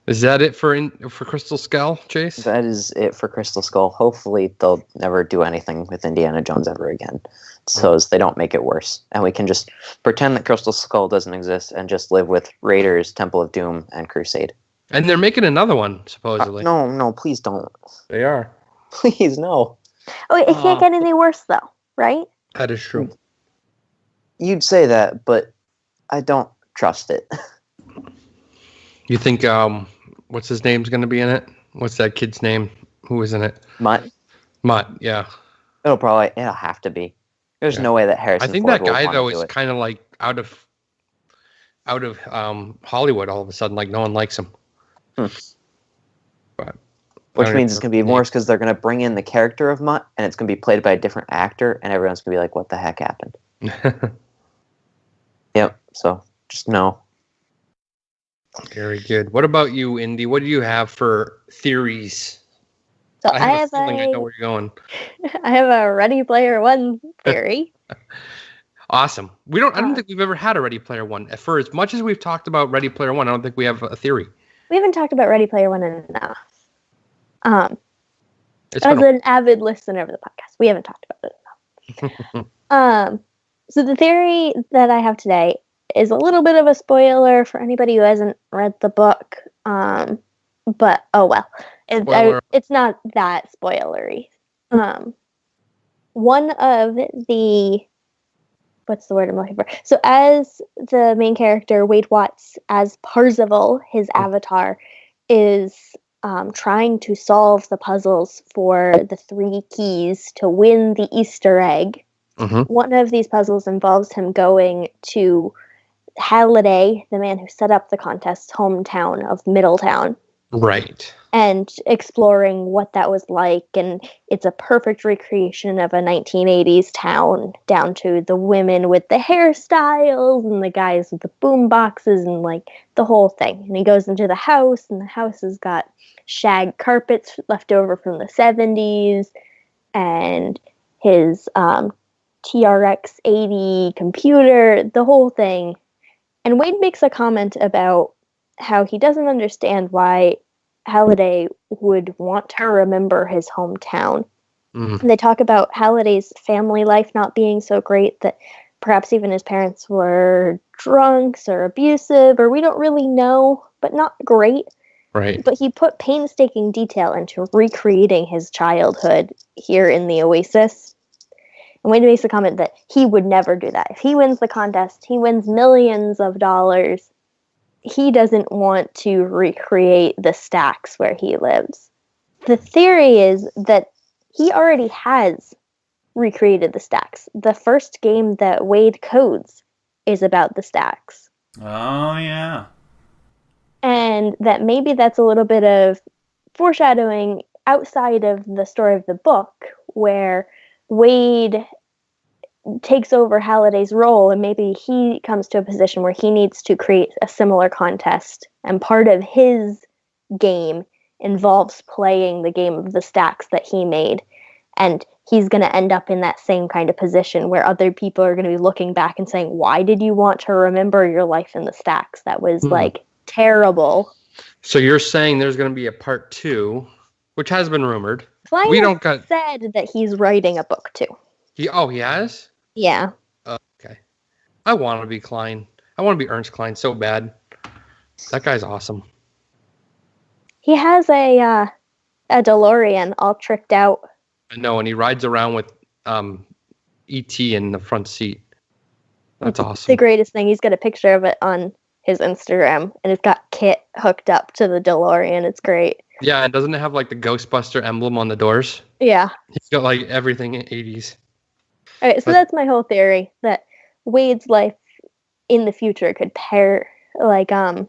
Is that it for Crystal Skull, Chase? That is it for Crystal Skull. Hopefully, they'll never do anything with Indiana Jones ever again, so as they don't make it worse, and we can just pretend that Crystal Skull doesn't exist and just live with Raiders, Temple of Doom, and Crusade. And they're making another one, supposedly. No, please don't. They are. Please, no. Oh, it can't get any worse though, right? That is true. You'd say that, but I don't trust it. You think what's his name's going to be in it? What's that kid's name? Who is in it? Mutt, Mutt. Yeah. it'll have to be. There's Yeah. no way that Harrison I think Ford that guy will though want to do is it. kind of like out of Hollywood all of a sudden. Like no one likes him. But Which I don't means know. it's going to be worse because they're going to bring in the character of Mutt, and it's going to be played by a different actor, and everyone's going to be like, what the heck happened? Yep, so just no. Very good. What about you, Indy? What do you have for theories? So I have a feeling I know where you're going. I have a Ready Player One theory. Awesome. I don't think we've ever had a Ready Player One. For as much as we've talked about Ready Player One, I don't think we have a theory. We haven't talked about Ready Player One enough. It's As been an avid listener of the podcast, we haven't talked about it enough. So the theory that I have today is a little bit of a spoiler for anybody who hasn't read the book. But oh well, Spoiler. it's not that spoilery. One of the what's the word I'm looking for? So as the main character, Wade Watts, as Parzival, his avatar, is trying to solve the puzzles for the 3 keys to win the Easter egg. Mm-hmm. One of these puzzles involves him going to Halliday, the man who set up the contest's hometown of Middletown, Right. and exploring what that was like. And it's a perfect recreation of a 1980s town, down to the women with the hairstyles and the guys with the boom boxes and like the whole thing. And he goes into the house, and the house has got shag carpets left over from the 70s and his TRX 80 computer, the whole thing. And Wade makes a comment about how he doesn't understand why Halliday would want to remember his hometown. Mm-hmm. And they talk about Halliday's family life not being so great, that perhaps even his parents were drunks or abusive, or we don't really know, but not great. Right. But he put painstaking detail into recreating his childhood here in the Oasis. And Wade makes a comment that he would never do that. If he wins the contest, he wins millions of dollars. He doesn't want to recreate the stacks where he lives. The theory is that he already has recreated the stacks. The first game that Wade codes is about the stacks. Oh, yeah. And that maybe that's a little bit of foreshadowing outside of the story of the book, where Wade takes over Halliday's role, and maybe he comes to a position where he needs to create a similar contest, and part of his game involves playing the game of the stacks that he made, and he's going to end up in that same kind of position where other people are going to be looking back and saying, why did you want to remember your life in the stacks? That was like terrible. So you're saying there's going to be a part 2, which has been rumored. Klein We don't got. said that he's writing a book too. He has? Yeah. Okay. I want to be Klein. I want to be Ernst Klein so bad. That guy's awesome. He has a DeLorean all tricked out. I know, and he rides around with E.T. in the front seat. That's awesome. The greatest thing, he's got a picture of it on his Instagram, and it's got Kit hooked up to the DeLorean. It's great. Yeah, and doesn't it have like the Ghostbuster emblem on the doors? Yeah. He's got like everything in 80s. All right, so that's my whole theory, that Wade's life in the future could parallel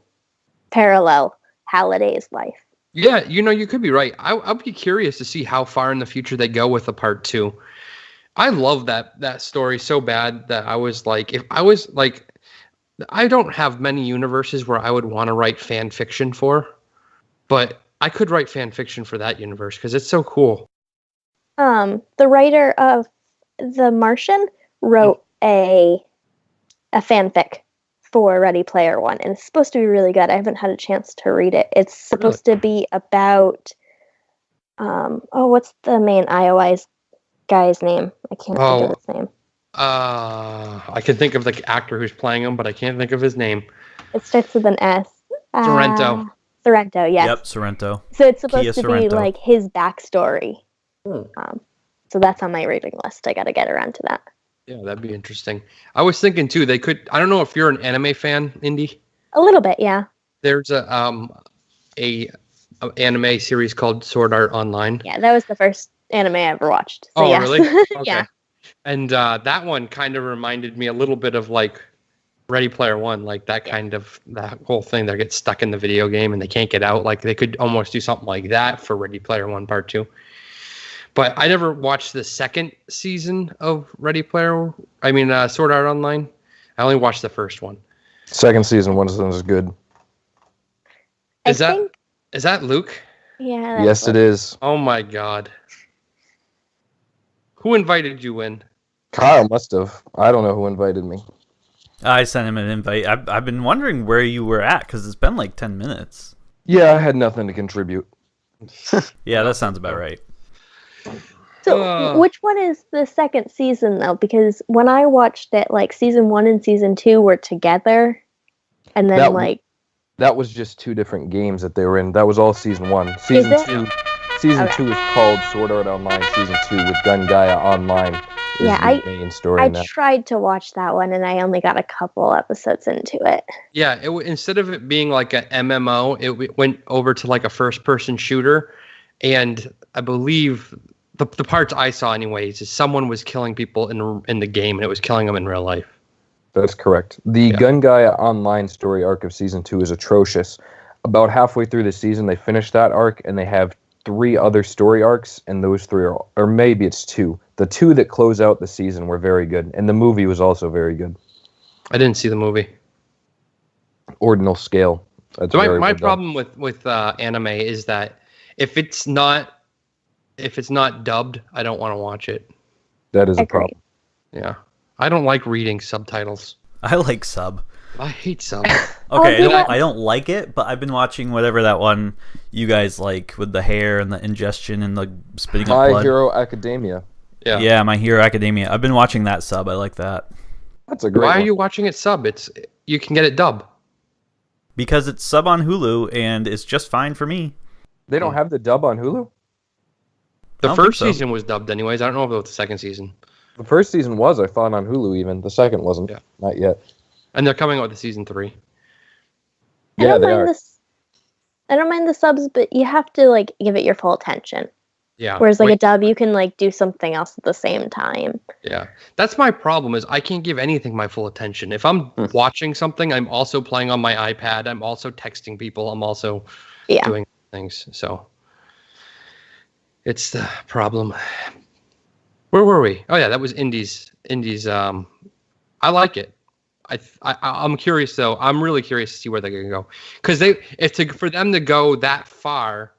Halliday's life. Yeah, you could be right. I'll be curious to see how far in the future they go with a part 2. I love that story so bad that I was like, if I was like, I don't have many universes where I would want to write fan fiction for, but I could write fan fiction for that universe because it's so cool. The writer of The Martian wrote a fanfic for Ready Player One, and it's supposed to be really good. I haven't had a chance to read it. It's supposed to be about what's the main IOI's guy's name? I can't think of his name. I can think of the actor who's playing him, but I can't think of his name. It starts with an S. Sorrento. Sorrento, yes. Yep, Sorrento. So it's supposed to Sorrento. be like his backstory. So that's on my reading list. I got to get around to that. Yeah, that'd be interesting. I was thinking too, they could. I don't know if you're an anime fan, Indy. A little bit, yeah. There's a anime series called Sword Art Online. Yeah, that was the first anime I ever watched. So Oh, yes. really? Okay. Yeah. And that one kind of reminded me a little bit of like Ready Player One, like that whole thing. They get stuck in the video game and they can't get out. Like they could almost do something like that for Ready Player One Part 2. But I never watched the second season of Sword Art Online. I only watched the first one. Second season was good. Is that Luke? Yeah. Yes, it is. Oh my God. Who invited you in? Kyle must have. I don't know who invited me. I sent him an invite. I've been wondering where you were at because it's been like 10 minutes. Yeah, I had nothing to contribute. Yeah, that sounds about right. So which one is the second season though? Because when I watched it, like season 1 and season 2 were together, and then that was just 2 different games that they were in. That was all season 1. Season 2 is called Sword Art Online Season 2 with Gun Gaia Online. Yeah, the main story I in that. tried to watch that one, and I only got a couple episodes into it. Yeah, instead of it being like an MMO, it went over to like a first-person shooter, and I believe the parts I saw, anyways, is someone was killing people in the game, and it was killing them in real life. That's correct. The Gun Guy Online story arc of Season 2 is atrocious. About halfway through the season, they finished that arc, and they have 3 other story arcs, and those 3 are, or maybe it's 2. The 2 that close out the season were very good, and the movie was also very good. I didn't see the movie. Ordinal scale. That's So very my well done. problem with anime is that if it's not dubbed, I don't want to watch it. That is a Agreed. problem. Yeah, I don't like reading subtitles. I like sub. I hate sub. Okay, Oh, yeah. I don't like it, but I've been watching whatever that one you guys like with the hair and the ingestion and the spitting up My blood. Hero Academia. Yeah. Yeah, My Hero Academia. I've been watching that sub. I like that. That's a great Why are one. you watching it sub? You can get it dub. Because it's sub on Hulu and it's just fine for me. They don't have the dub on Hulu? The I don't think first so. season was dubbed, anyways. I don't know about the second season. The first season was, I thought, on Hulu even. The second wasn't. Yeah. Not yet. And they're coming out with season 3. I Yeah, don't they mind are. this. I don't mind the subs, but you have to like give it your full attention. Yeah. Whereas like a Wait, dub, you can like do something else at the same time. yeah. That's my problem is I can't give anything my full attention. If I'm watching something, I'm also playing on my iPad. I'm also texting people. I'm also Yeah. doing things. So it's the problem. Where were we? Oh yeah, that was Indy's. I like it. I'm curious though. I'm really curious to see where they're gonna go because for them to go that far,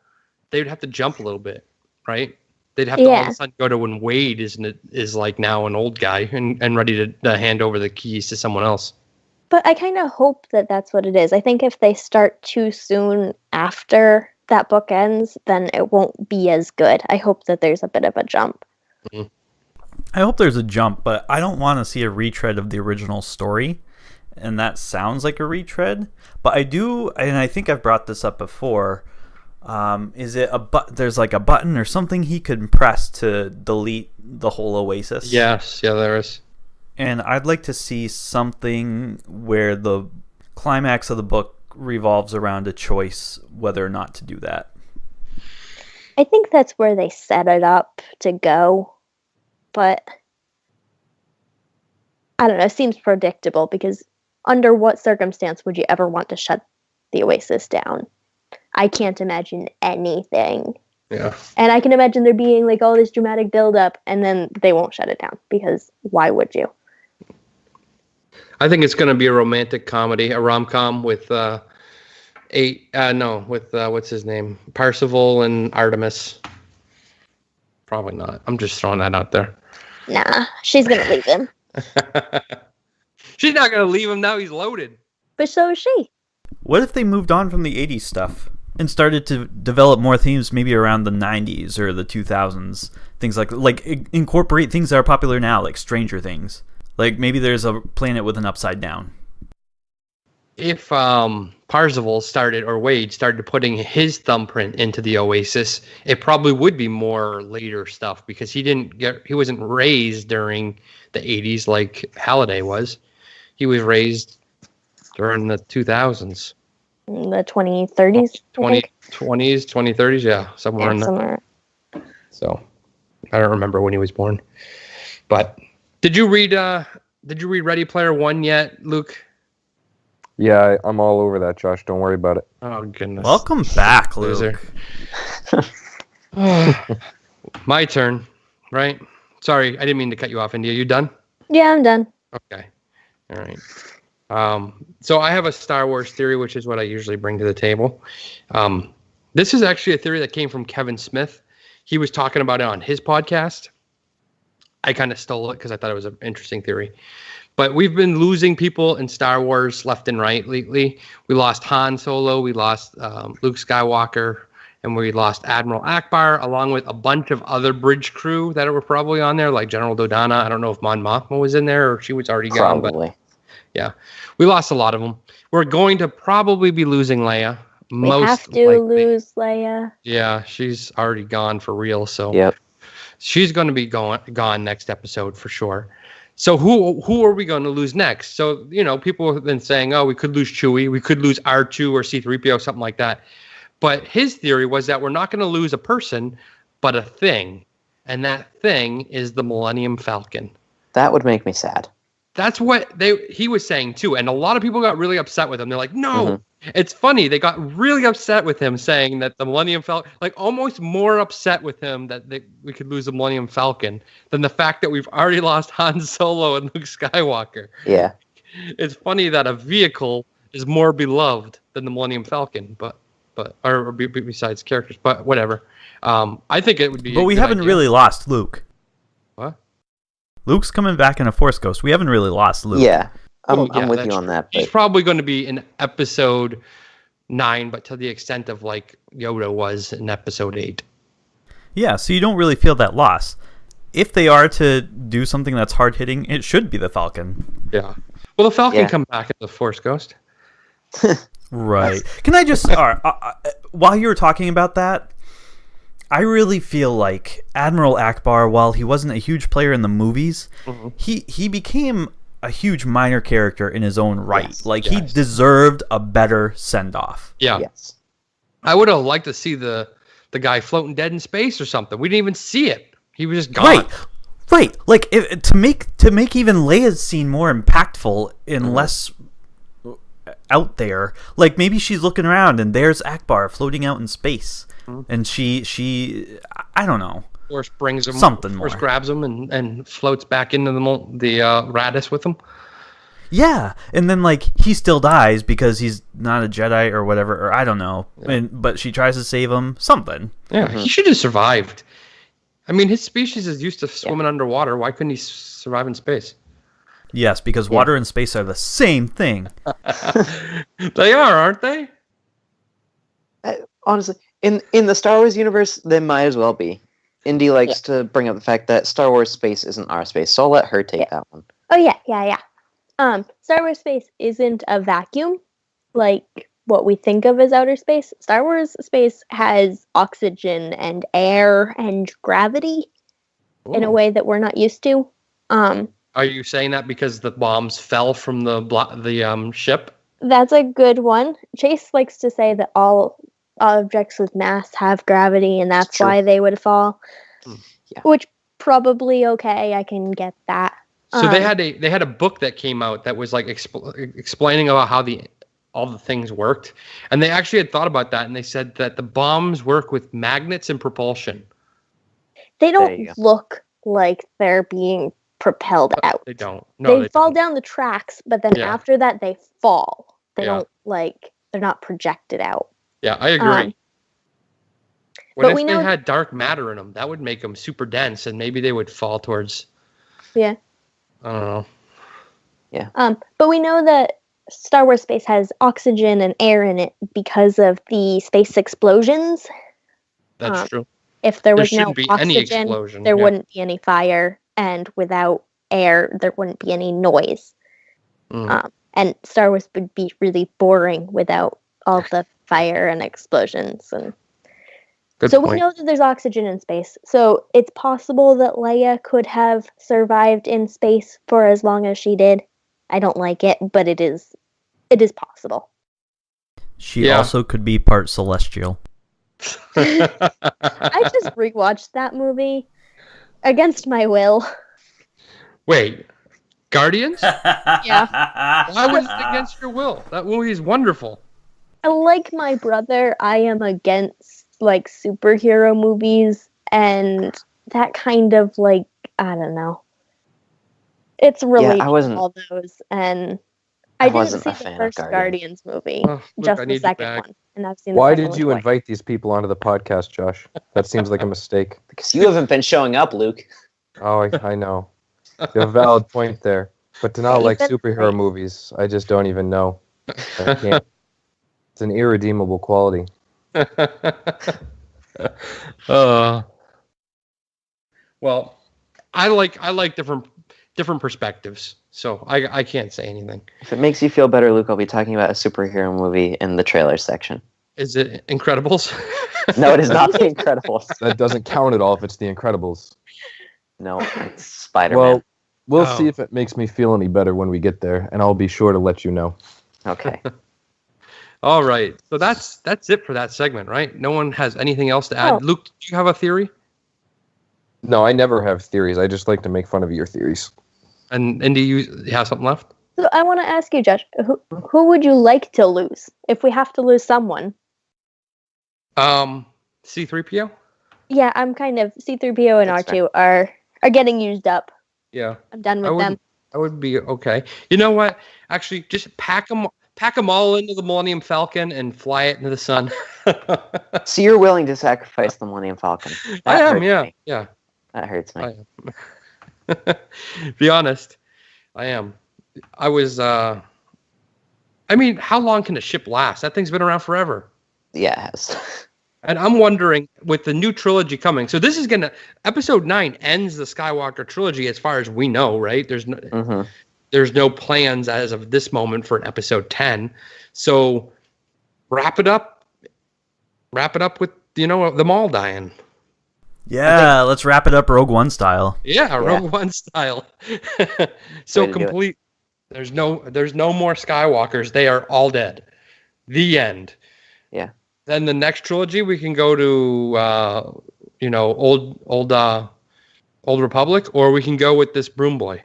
they would have to jump a little bit, right? They'd have to all of Yeah. a sudden go to when Wade is like now an old guy and ready to hand over the keys to someone else. But I kind of hope that that's what it is. I think if they start too soon after that book ends, then it won't be as good. I hope that there's a bit of a jump. I hope there's a jump, but I don't want to see a retread of the original story. And that sounds like a retread. But I do, and I think I've brought this up before. Is it there's like a button or something he could press to delete the whole Oasis? Yes, yeah, there is. And I'd like to see something where the climax of the book revolves around a choice whether or not to do that. I think that's where they set it up to go. But I don't know, it seems predictable because under what circumstance would you ever want to shut the Oasis down? I can't imagine anything. Yeah. And I can imagine there being like all this dramatic buildup and then they won't shut it down because why would you? I think it's going to be a romantic comedy, a rom-com with what's his name? Parzival and Artemis. Probably not. I'm just throwing that out there. Nah, she's going to leave him. She's not going to leave him now. He's loaded. But so is she. What if they moved on from the 80s stuff and started to develop more themes maybe around the 90s or the 2000s? Things like incorporate things that are popular now, like Stranger Things. Like maybe there's a planet with an upside down. If Parzival Wade started putting his thumbprint into the Oasis, it probably would be more later stuff because he wasn't raised during the 80s like Halliday was. He was raised during the 2000s. In the 2030s? 2020s, 2030s, yeah, somewhere in there. Somewhere. So I don't remember when he was born. But did you read Ready Player One yet, Luke? Yeah, I'm all over that, Josh. Don't worry about it. Oh goodness. Welcome back, Luke. Loser. My turn, right? Sorry, I didn't mean to cut you off, Indy. Are you done? Yeah, I'm done. Okay. All right. So I have a Star Wars theory, which is what I usually bring to the table. This is actually a theory that came from Kevin Smith. He was talking about it on his podcast. I kind of stole it because I thought it was an interesting theory. But we've been losing people in Star Wars left and right lately. We lost Han Solo, we lost Luke Skywalker, and we lost Admiral Akbar, along with a bunch of other bridge crew that were probably on there, like General Dodonna. I don't know if Mon Mothma was in there or she was already gone. Probably. But yeah, we lost a lot of them. We're going to probably be losing Leia. We have to lose Leia. Yeah, she's already gone for real. So Yep. She's going to be gone next episode for sure. So who are we going to lose next? So, people have been saying, oh, we could lose Chewie, we could lose R2 or C-3PO, something like that. But his theory was that we're not going to lose a person, but a thing. And that thing is the Millennium Falcon. That would make me sad. That's what he was saying too. And a lot of people got really upset with him. They're like, no, It's funny. They got really upset with him saying that the Millennium Falcon, like almost more upset with him that we could lose the Millennium Falcon than the fact that we've already lost Han Solo and Luke Skywalker. Yeah. It's funny that a vehicle is more beloved than the Millennium Falcon, or besides characters, but whatever. I think it would be. But we haven't really lost Luke. What? Luke's coming back in a Force Ghost. We haven't really lost Luke. Yeah, I'm with you on that. But He's probably going to be in episode 9, but to the extent of like Yoda was in episode 8. Yeah, so you don't really feel that loss. If they are to do something that's hard hitting, it should be the Falcon. Yeah. Well, the Falcon come back as the Force Ghost. Right. Can I just while you were talking about that, I really feel like Admiral Akbar, while he wasn't a huge player in the movies, he became a huge minor character in his own right. Yes. He deserved a better send-off. Yeah. yes. I would have liked to see the guy floating dead in space or something. We didn't even see it. He was just gone. Right. Like to make even Leia's scene more impactful and less out there. Like maybe she's looking around and there's Akbar floating out in space, and she I don't know. Force brings him. Something Force more. grabs him and floats back into the Radis with him. Yeah, and then like he still dies because he's not a Jedi or whatever, or I don't know. But she tries to save him. Something. Yeah, he should have survived. I mean, his species is used to swimming underwater. Why couldn't he survive in space? Yes, because water and space are the same thing. They are, aren't they? Honestly, in the Star Wars universe, they might as well be. Indy likes to bring up the fact that Star Wars space isn't our space, so I'll let her take that one. Oh yeah. Star Wars space isn't a vacuum like what we think of as outer space. Star Wars space has oxygen and air and gravity in a way that we're not used to. Are you saying that because the bombs fell from the ship? That's a good one. Chase likes to say that all objects with mass have gravity, and that's why they would fall. Yeah. Which probably okay. I can get that. So they had a book that came out that was like explaining about how all the things worked, and they actually had thought about that, and they said that the bombs work with magnets and propulsion. They don't look like they're being propelled out. They don't. No, they fall down the tracks, but then after that they fall. They don't they're not projected out. Yeah, I agree. What but if they had dark matter in them? That would make them super dense, and maybe they would fall towards. Yeah. I don't know. Yeah. But we know that Star Wars space has oxygen and air in it because of the space explosions. That's true. If there was no shouldn't be oxygen, any explosion, there wouldn't be any fire, and without air, there wouldn't be any noise. And Star Wars would be really boring without all the fire and explosions. And Good so point. we know that there's oxygen in space. So it's possible that Leia could have survived in space for as long as she did. I don't like it, but it is possible. She also could be part celestial. I just rewatched that movie against my will. Wait, Guardians? Yeah. Why was it against your will? That movie is wonderful. Like my brother, I am against like superhero movies and that kind of like, I don't know. It's really all those, and I didn't see the first Guardians movie, just the second one, and I've seen. Why did you invite these people onto the podcast, Josh? That seems like a mistake. Because you haven't been showing up, Luke. Oh, I know. You have a valid point there, but to not like superhero movies, I just don't even know. I can't. It's an irredeemable quality. Well, I like different perspectives, so I can't say anything. If it makes you feel better, Luke, I'll be talking about a superhero movie in the trailer section. Is it Incredibles? No, it is not The Incredibles. That doesn't count at all if it's The Incredibles. No, it's Spider-Man. Well, we'll Oh. see if it makes me feel any better when we get there, and I'll be sure to let you know. Okay. All right. So that's it for that segment, right? No one has anything else to add. Oh. Luke, do you have a theory? No, I never have theories. I just like to make fun of your theories. And Indy, you have something left? So I want to ask you, Josh, who would you like to lose if we have to lose someone? C-3PO? Yeah, I'm kind of C-3PO and That's R2 are getting used up. Yeah. I'm done with them. I would be okay. You know what? Actually, just pack them all into the Millennium Falcon and fly it into the sun. So you're willing to sacrifice the Millennium Falcon? I am, hurts yeah. me. Yeah. That hurts me. I am. Be honest, I am. I was. I mean, how long can a ship last? That thing's been around forever. Yeah, it has. And I'm wondering, with the new trilogy coming, so this is episode 9 ends the Skywalker trilogy as far as we know, right? There's no plans as of this moment for an episode 10. So wrap it up with, them all dying. Yeah, let's wrap it up Rogue One style. Yeah, Rogue One style. So Way to do it. complete. There's no more Skywalkers. They are all dead. The end. Yeah. Then the next trilogy we can go to old Republic, or we can go with this Broom Boy.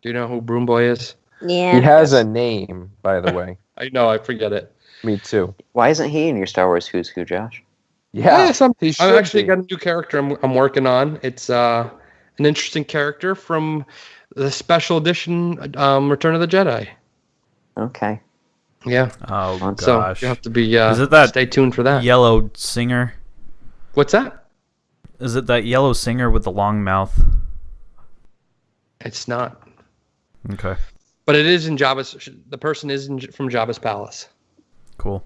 Do you know who Broom Boy is? Yeah. He has a name, by the way. I know, I forget it. Me too. Why isn't he in your Star Wars Who's Who, Josh? Yeah, Yes, I've should actually be. got a new character I'm working on. It's an interesting character from the special edition Return of the Jedi. Okay. Yeah. Oh So gosh, you have to be Is it that stay tuned for that. yellow singer? What's that? Is it that yellow singer with the long mouth? It's not. Okay, But it is in Jabba's. The person is from Jabba's palace. cool.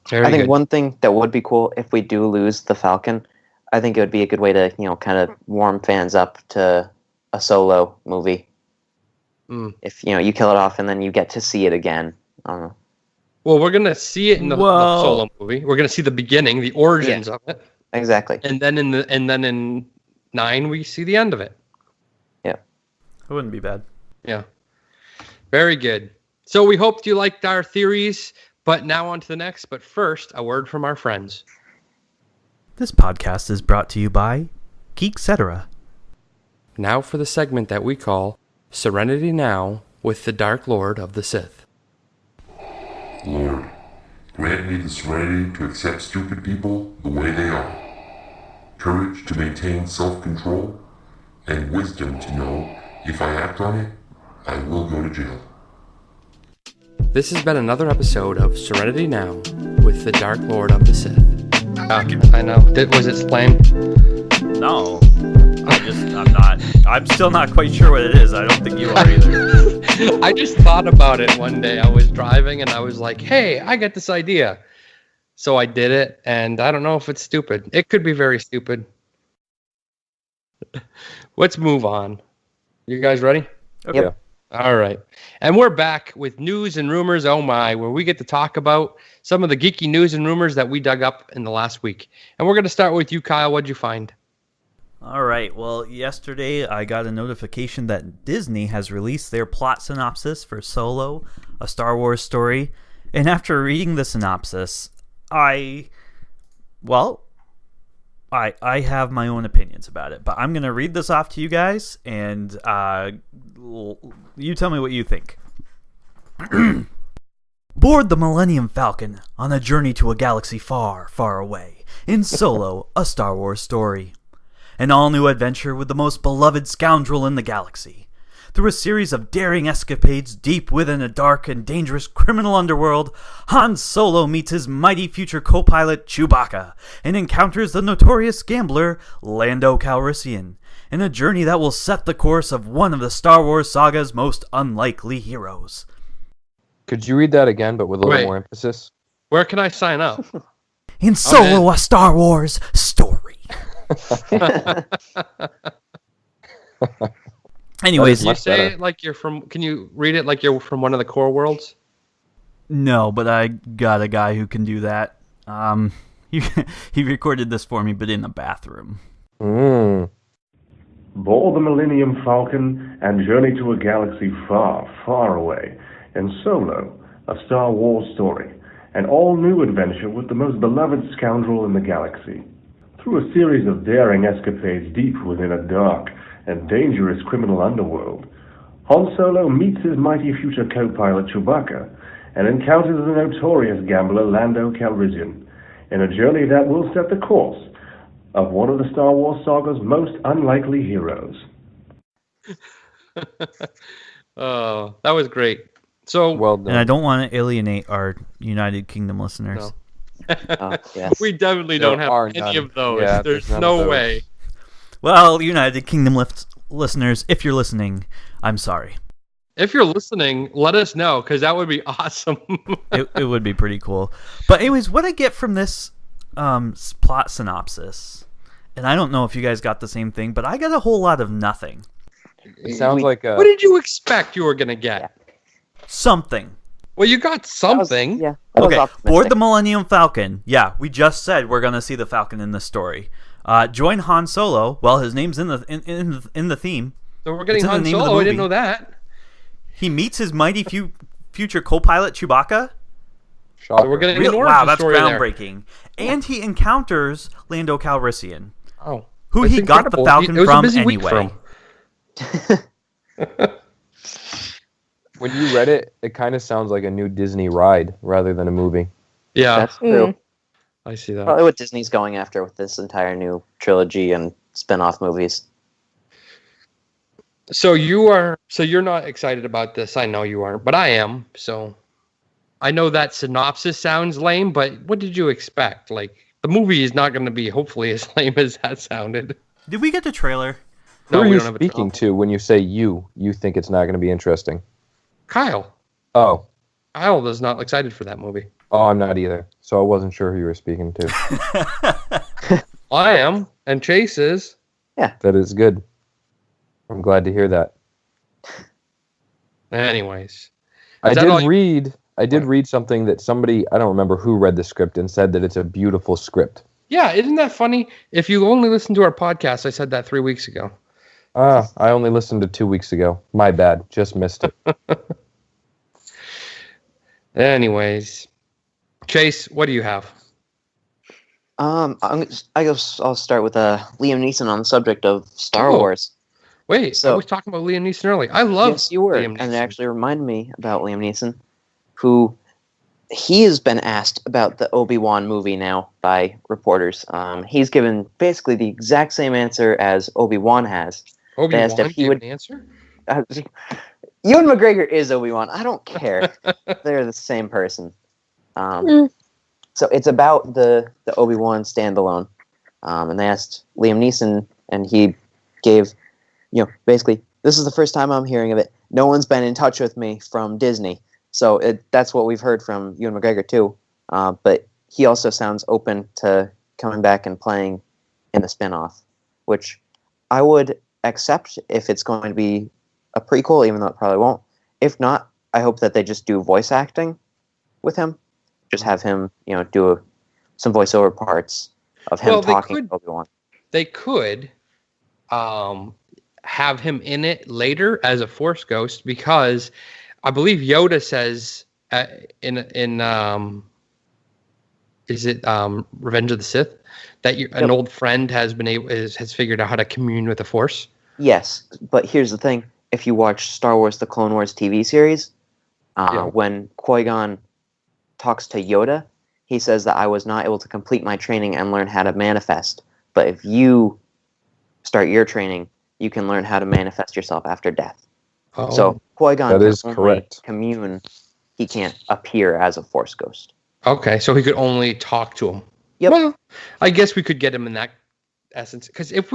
Very I think good. one thing that would be cool if we do lose the Falcon, I think it would be a good way to, kind of warm fans up to a Solo movie. If, you kill it off and then you get to see it again. I don't know. Well, we're gonna see it in the Solo movie. We're gonna see the beginning, the origins of it, Exactly. and then in 9 we see the end of it. Yeah. It wouldn't be bad. Yeah. Very good. So we hoped you liked our theories, but now on to the next. But first, a word from our friends. This podcast is brought to you by Geek-Cetera. Now for the segment that we call Serenity Now with the Dark Lord of the Sith. Lord, grant me the serenity to accept stupid people the way they are, courage to maintain self-control, and wisdom to know if I act on it, I will go to jail. This has been another episode of Serenity Now with the Dark Lord of the Sith. I know. Was it lame? No, I'm still not quite sure what it is. I don't think you are either. I just thought about it one day. I was driving and I was like, hey, I got this idea. So I did it, and I don't know if it's stupid. It could be very stupid. Let's move on. You guys ready? Okay. Yep. All right. And we're back with news and rumors, oh my, where we get to talk about some of the geeky news and rumors that we dug up in the last week. And we're going to start with you, Kyle. What'd you find? All right. Well, yesterday I got a notification that Disney has released their plot synopsis for Solo, a Star Wars story. And after reading the synopsis, I have my own opinions about it. But I'm going to read this off to you guys, and you tell me what you think. Board the Millennium Falcon on a journey to a galaxy far, far away in Solo, a Star Wars story. An all-new adventure with the most beloved scoundrel in the galaxy. Through a series of daring escapades deep within a dark and dangerous criminal underworld, Han Solo meets his mighty future co-pilot Chewbacca and encounters the notorious gambler Lando Calrissian in a journey that will set the course of one of the Star Wars saga's most unlikely heroes. Could you read that again, but with a little Wait. more emphasis? Where can I sign up? In Solo, a Star Wars story. Anyways, Can you Much say better. it like you're from? Can you read it like you're from one of the core worlds? No, but I got a guy who can do that. He recorded this for me, but in the bathroom. Board the Millennium Falcon and journey to a galaxy far, far away in Solo, a Star Wars story, an all-new adventure with the most beloved scoundrel in the galaxy. Through a series of daring escapades deep within a dark and dangerous criminal underworld, Han Solo meets his mighty future co-pilot Chewbacca and encounters the notorious gambler Lando Calrissian in a journey that will set the course of one of the Star Wars saga's most unlikely heroes. Oh, that was great. So Well done. And I don't want to alienate our United Kingdom listeners. No. Yes. We definitely There don't have are any none. of those. Yeah, There's there's none no of those. way. Well, United Kingdom listeners, if you're listening, I'm sorry. If you're listening, let us know, because that would be awesome. It would be pretty cool. But anyways, what I get from this plot synopsis, and I don't know if you guys got the same thing, but I got a whole lot of nothing. It sounds like a. What did you expect you were going to get? Something. Well, you got something. That was Okay, optimistic. board the Millennium Falcon. Yeah, we just said we're gonna see the Falcon in the story. Join Han Solo. Well, his name's in the theme. So we're getting It's in the Han name of the Solo. I didn't movie. know that. He meets his mighty future co-pilot Chewbacca. Shocker. So we're getting Real- an origin wow, that's story there. groundbreaking. And he encounters Lando Calrissian, Oh, who that's he got the incredible. Falcon It was a from busy week anyway. for him. When you read it, it kind of sounds like a new Disney ride rather than a movie. Yeah, That's true. I see that. Probably what Disney's going after with this entire new trilogy and spin-off movies. So you're not excited about this. I know you aren't, but I am. So I know that synopsis sounds lame, but what did you expect? Like, the movie is not going to be hopefully as lame as that sounded. Did we get the trailer? Who No, are we you don't have a speaking trailer. to when you say you think it's not going to be interesting? Kyle. Oh, Kyle is not excited for that movie. I'm not either. So I wasn't sure who you were speaking to. I am, and Chase is. That is good. I'm glad to hear that. Anyways, I that all did you- read something that somebody, I don't remember who read the script and said that it's a beautiful script. yeah, isn't that funny? If you only listen to our podcast, I said that 3 weeks ago. I only listened to 2 weeks ago. My bad. Just missed it. Anyways, Chase, what do you have? I guess I'll start with Liam Neeson on the subject of Star Oh. Wars. Wait, I So- was talking about Liam Neeson earlier. I love Yes, you were, Liam and it Neeson. actually reminded me about Liam Neeson, who he has been asked about the Obi-Wan movie now by reporters. He's given basically the exact same answer as Obi-Wan has. Obi-Wan, asked if he do you have would- an answer? Ewan McGregor is Obi-Wan. I don't care. They're the same person. So it's about the Obi-Wan standalone. And they asked Liam Neeson, and he gave, basically, this is the first time I'm hearing of it. No one's been in touch with me from Disney. So that's what we've heard from Ewan McGregor, too. But he also sounds open to coming back and playing in the spin-off, which I would accept if it's going to be a prequel, even though it probably won't. If not, I hope that they just do voice acting with him. Just have him, do some voiceover parts of him Well, they talking could- to Obi-Wan. They could have him in it later as a Force ghost, because I believe Yoda says in is it Revenge of the Sith that an old friend has figured out how to commune with the Force. Yes, but here's the thing. If you watch Star Wars The Clone Wars TV series, when Qui-Gon talks to Yoda, he says that I was not able to complete my training and learn how to manifest. But if you start your training, you can learn how to manifest yourself after death. Oh. So Qui-Gon That can is only correct. commune. He can't appear as a Force ghost. Okay, so he could only talk to him. Yep. Well, I guess we could get him in that essence, because if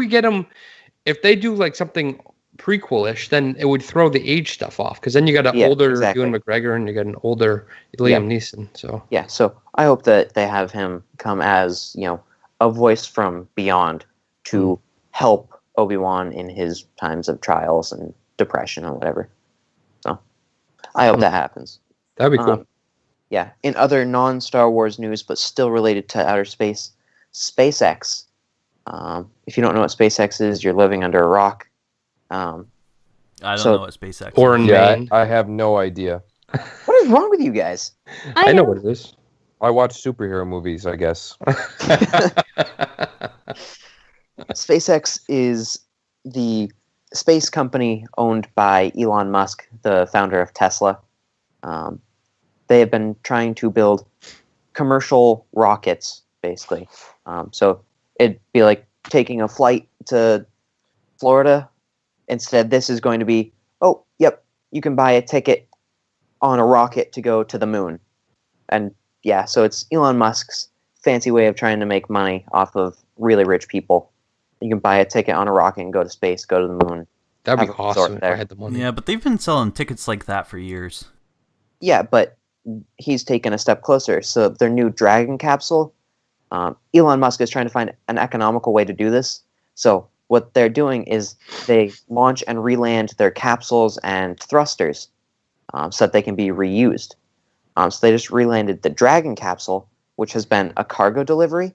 they do like something prequel-ish, then it would throw the age stuff off, because then you got an older exactly. Ewan McGregor and you got an older Liam Neeson. So Yeah, so I hope that they have him come as, a voice from beyond to help Obi-Wan in his times of trials and depression or whatever. So I hope that happens. that'd be cool. Yeah, in other non-Star Wars news, but still related to outer space, SpaceX. If you don't know what SpaceX is, you're living under a rock. I don't So- know what SpaceX Or is. in Yeah, Maine. I have no idea. What is wrong with you guys? I know what it is. I watch superhero movies, I guess. SpaceX is the space company owned by Elon Musk, the founder of Tesla. They have been trying to build commercial rockets, basically. So it'd be like taking a flight to Florida. Instead, this is going to be, oh, yep, you can buy a ticket on a rocket to go to the moon. And yeah, so it's Elon Musk's fancy way of trying to make money off of really rich people. You can buy a ticket on a rocket and go to space, go to the moon. That'd be Have a resort awesome if there. I had the money. Yeah, but they've been selling tickets like that for years. Yeah, but he's taken a step closer. So their new Dragon capsule, Elon Musk is trying to find an economical way to do this. So what they're doing is they launch and re-land their capsules and thrusters so that they can be reused. So they just re-landed the Dragon capsule, which has been a cargo delivery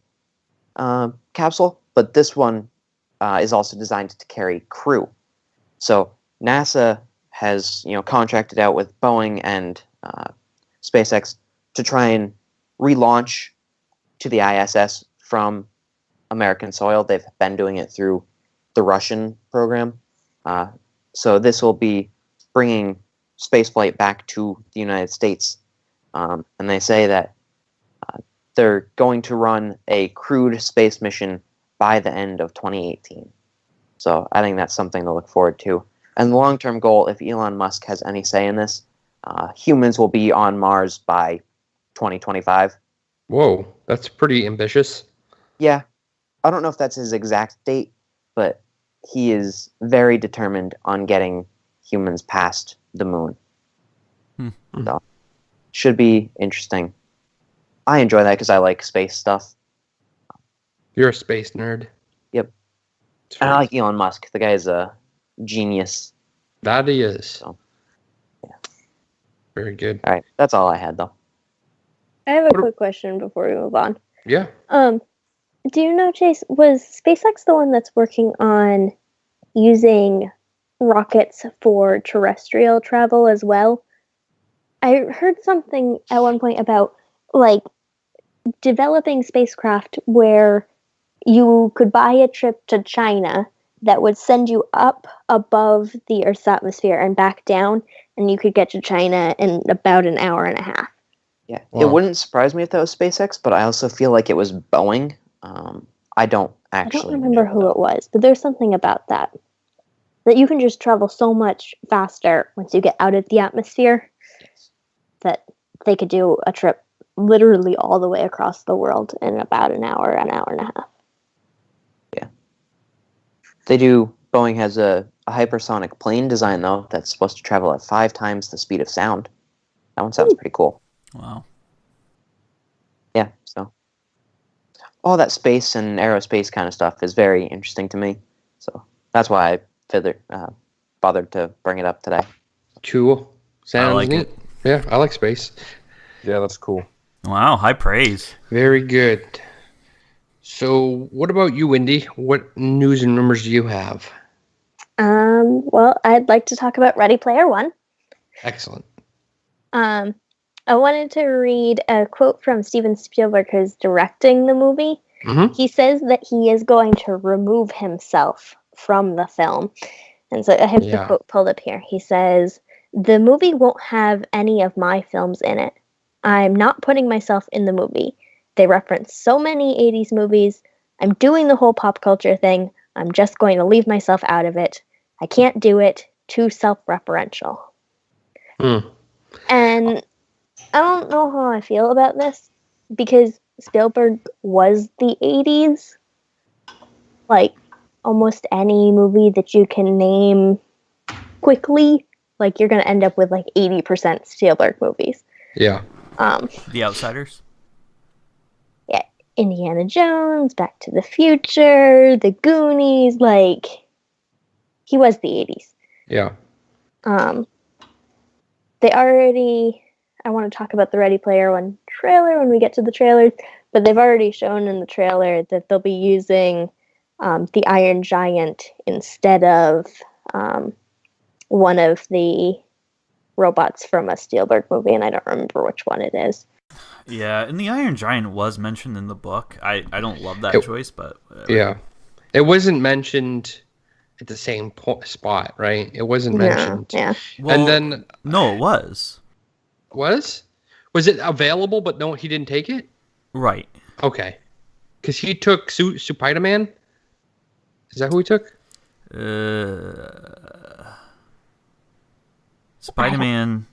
capsule, but this one is also designed to carry crew. So NASA has contracted out with Boeing and SpaceX to try and relaunch to the ISS from American soil. They've been doing it through the Russian program. So this will be bringing spaceflight back to the United States. And they say that they're going to run a crewed space mission by the end of 2018. So I think that's something to look forward to. And the long-term goal, if Elon Musk has any say in this, humans will be on Mars by 2025. Whoa, that's pretty ambitious. Yeah, I don't know if that's his exact date, but he is very determined on getting humans past the moon. So, should be interesting. I enjoy that because I like space stuff. You're a space nerd. Yep. It's And I fun. like Elon Musk. The guy is a genius. That he is. So, yeah. Very good. All right, that's all I had, though. I have a What a- quick question before we move on. Yeah. Do you know, Chase, was SpaceX the one that's working on using rockets for terrestrial travel as well? I heard something at one point about like developing spacecraft where you could buy a trip to China that would send you up above the Earth's atmosphere and back down, and you could get to China in about an hour and a half. Yeah, Wow. it wouldn't surprise me if that was SpaceX, but I also feel like it was Boeing. I don't actually I don't remember know, who though. it was, but there's something about that. That you can just travel so much faster once you get out of the atmosphere that they could do a trip literally all the way across the world in about an hour and a half. They do. Boeing has a hypersonic plane design, though, that's supposed to travel at 5 times the speed of sound. That one sounds pretty cool. Wow. Yeah, so all that space and aerospace kind of stuff is very interesting to me. So that's why I bothered to bring it up today. Cool. Sounds I like neat. it. Yeah, I like space. Yeah, that's cool. Wow, high praise. Very good. So, what about you, Indy? What news and rumors do you have? Well, I'd like to talk about Ready Player One. Excellent. I wanted to read a quote from Steven Spielberg, who's directing the movie. Mm-hmm. He says that he is going to remove himself from the film. And so I have the quote pulled up here. He says, "The movie won't have any of my films in it. I'm not putting myself in the movie. They reference so many 80s movies. I'm doing the whole pop culture thing. I'm just going to leave myself out of it. I can't do it. Too self-referential." And I don't know how I feel about this because Spielberg was the 80s. Like, almost any movie that you can name quickly, like, you're going to end up with, like, 80% Spielberg movies. Yeah. The Outsiders? Yeah, Indiana Jones, Back to the Future, The Goonies, like, he was the 80s. Yeah. They already, I want to talk about the Ready Player One trailer when we get to the trailers, but they've already shown in the trailer that they'll be using the Iron Giant instead of one of the robots from a Spielberg movie, and I don't remember which one it is. Yeah, and the Iron Giant was mentioned in the book. I don't love that choice, but whatever. Yeah. It wasn't mentioned at the same spot, right? It wasn't mentioned. Yeah. Well, and then no, it was. Was it available, but no, he didn't take it? Right. Okay. Because he took Spider-Man? Is that who he took? Spider-Man,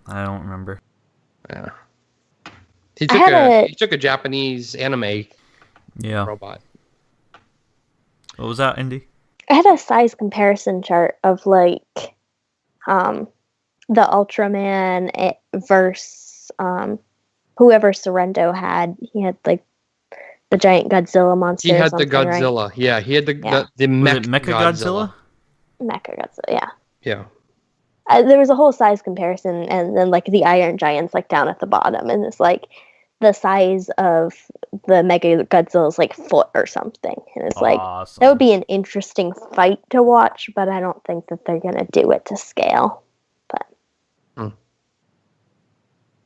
I don't remember. Yeah. He took a Japanese anime robot. What was that, Indy? I had a size comparison chart of like the Ultraman versus whoever Sorrento had. He had like the giant Godzilla monster. He had the Godzilla. Right? Yeah, he had the Mecha Godzilla. Mecha Godzilla, yeah. Yeah. There was a whole size comparison, and then like the Iron Giant's like down at the bottom, and it's like the size of the Mega Godzilla's like foot or something, and it's like that would be an interesting fight to watch, but I don't think that they're gonna do it to scale. But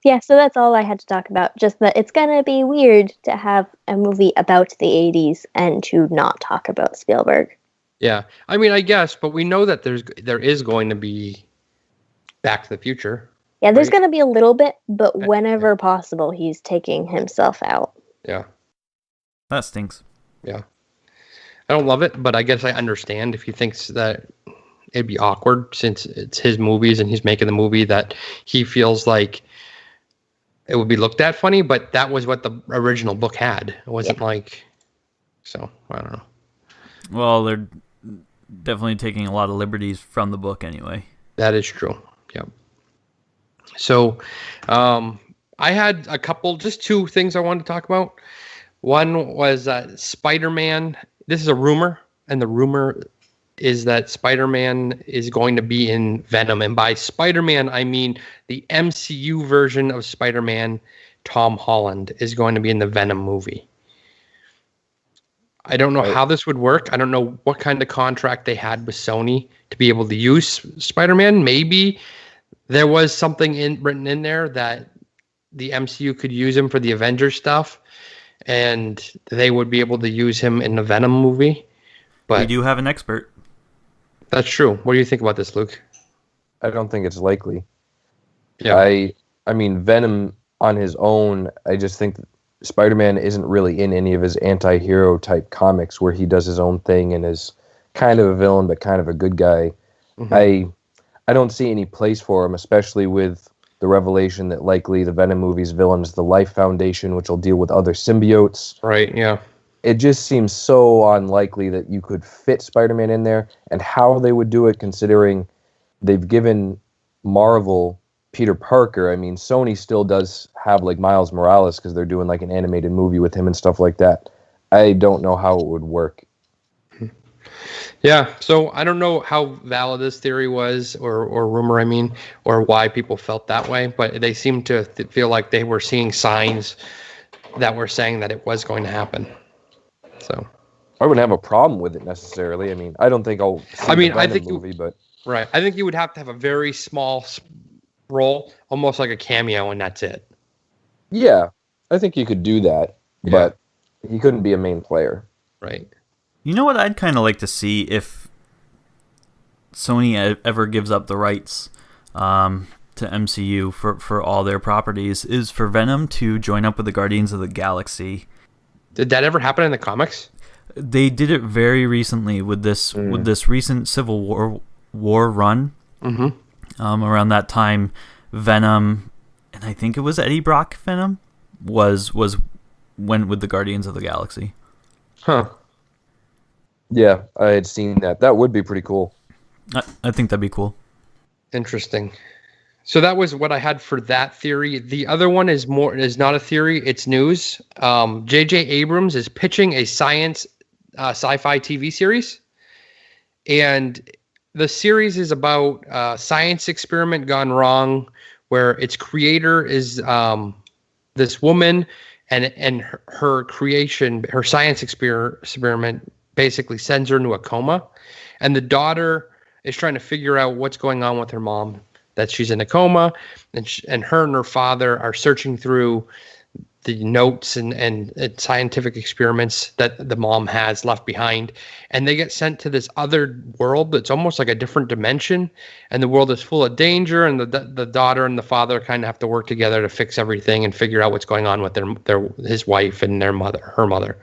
yeah, so that's all I had to talk about. Just that it's gonna be weird to have a movie about the '80s and to not talk about Spielberg. Yeah, I mean, I guess, but we know that there is going to be Back to the Future. Yeah, there's going to be a little bit, but whenever possible, he's taking himself out. Yeah. That stinks. Yeah. I don't love it, but I guess I understand if he thinks that it'd be awkward since it's his movies and he's making the movie that he feels like it would be looked at funny, but that was what the original book had. It wasn't like... So, I don't know. Well, they're definitely taking a lot of liberties from the book anyway. That is true. Yep. So, I had just two things I wanted to talk about. One was Spider-Man. This is a rumor, and the rumor is that Spider-Man is going to be in Venom. And by Spider-Man, I mean the MCU version of Spider-Man, Tom Holland, is going to be in the Venom movie. I don't know how this would work. I don't know what kind of contract they had with Sony to be able to use Spider-Man. Maybe there was something written in there that the MCU could use him for the Avengers stuff, and they would be able to use him in the Venom movie. But we do have an expert. That's true. What do you think about this, Luke? I don't think it's likely. Yeah. I mean, Venom on his own, I just think Spider-Man isn't really in any of his anti-hero type comics where he does his own thing and is kind of a villain but kind of a good guy. Mm-hmm. I don't see any place for him, especially with the revelation that likely the Venom movie's villain is the Life Foundation, which will deal with other symbiotes. Right, yeah. It just seems so unlikely that you could fit Spider-Man in there, and how they would do it considering they've given Marvel Peter Parker. I mean, Sony still does have like Miles Morales because they're doing like an animated movie with him and stuff like that. I don't know how it would work. Yeah, so I don't know how valid this theory was, or rumor, I mean, or why people felt that way, but they seem to feel like they were seeing signs that were saying that it was going to happen. So I wouldn't have a problem with it necessarily. I mean, I don't think I'll see the Venom movie, but right. I think you would have to have a very small role, almost like a cameo, and that's it. Yeah, I think you could do that, but he couldn't be a main player. Right. You know what I'd kind of like to see if Sony ever gives up the rights to MCU for all their properties is for Venom to join up with the Guardians of the Galaxy. Did that ever happen in the comics? They did it very recently with this recent Civil War run. Mm-hmm. Around that time, Venom, and I think it was Eddie Brock Venom, went with the Guardians of the Galaxy. Huh. Yeah, I had seen that. That would be pretty cool. I think that'd be cool. Interesting. So that was what I had for that theory. The other one is not a theory, it's news. J.J. Abrams is pitching a science sci-fi TV series. And the series is about a science experiment gone wrong where its creator is this woman, and her creation, her science experiment basically sends her into a coma, and the daughter is trying to figure out what's going on with her mom, that she's in a coma, and her father are searching through the notes and scientific experiments that the mom has left behind, and they get sent to this other world that's almost like a different dimension, and the world is full of danger, and the daughter and the father kind of have to work together to fix everything and figure out what's going on with his wife and her mother.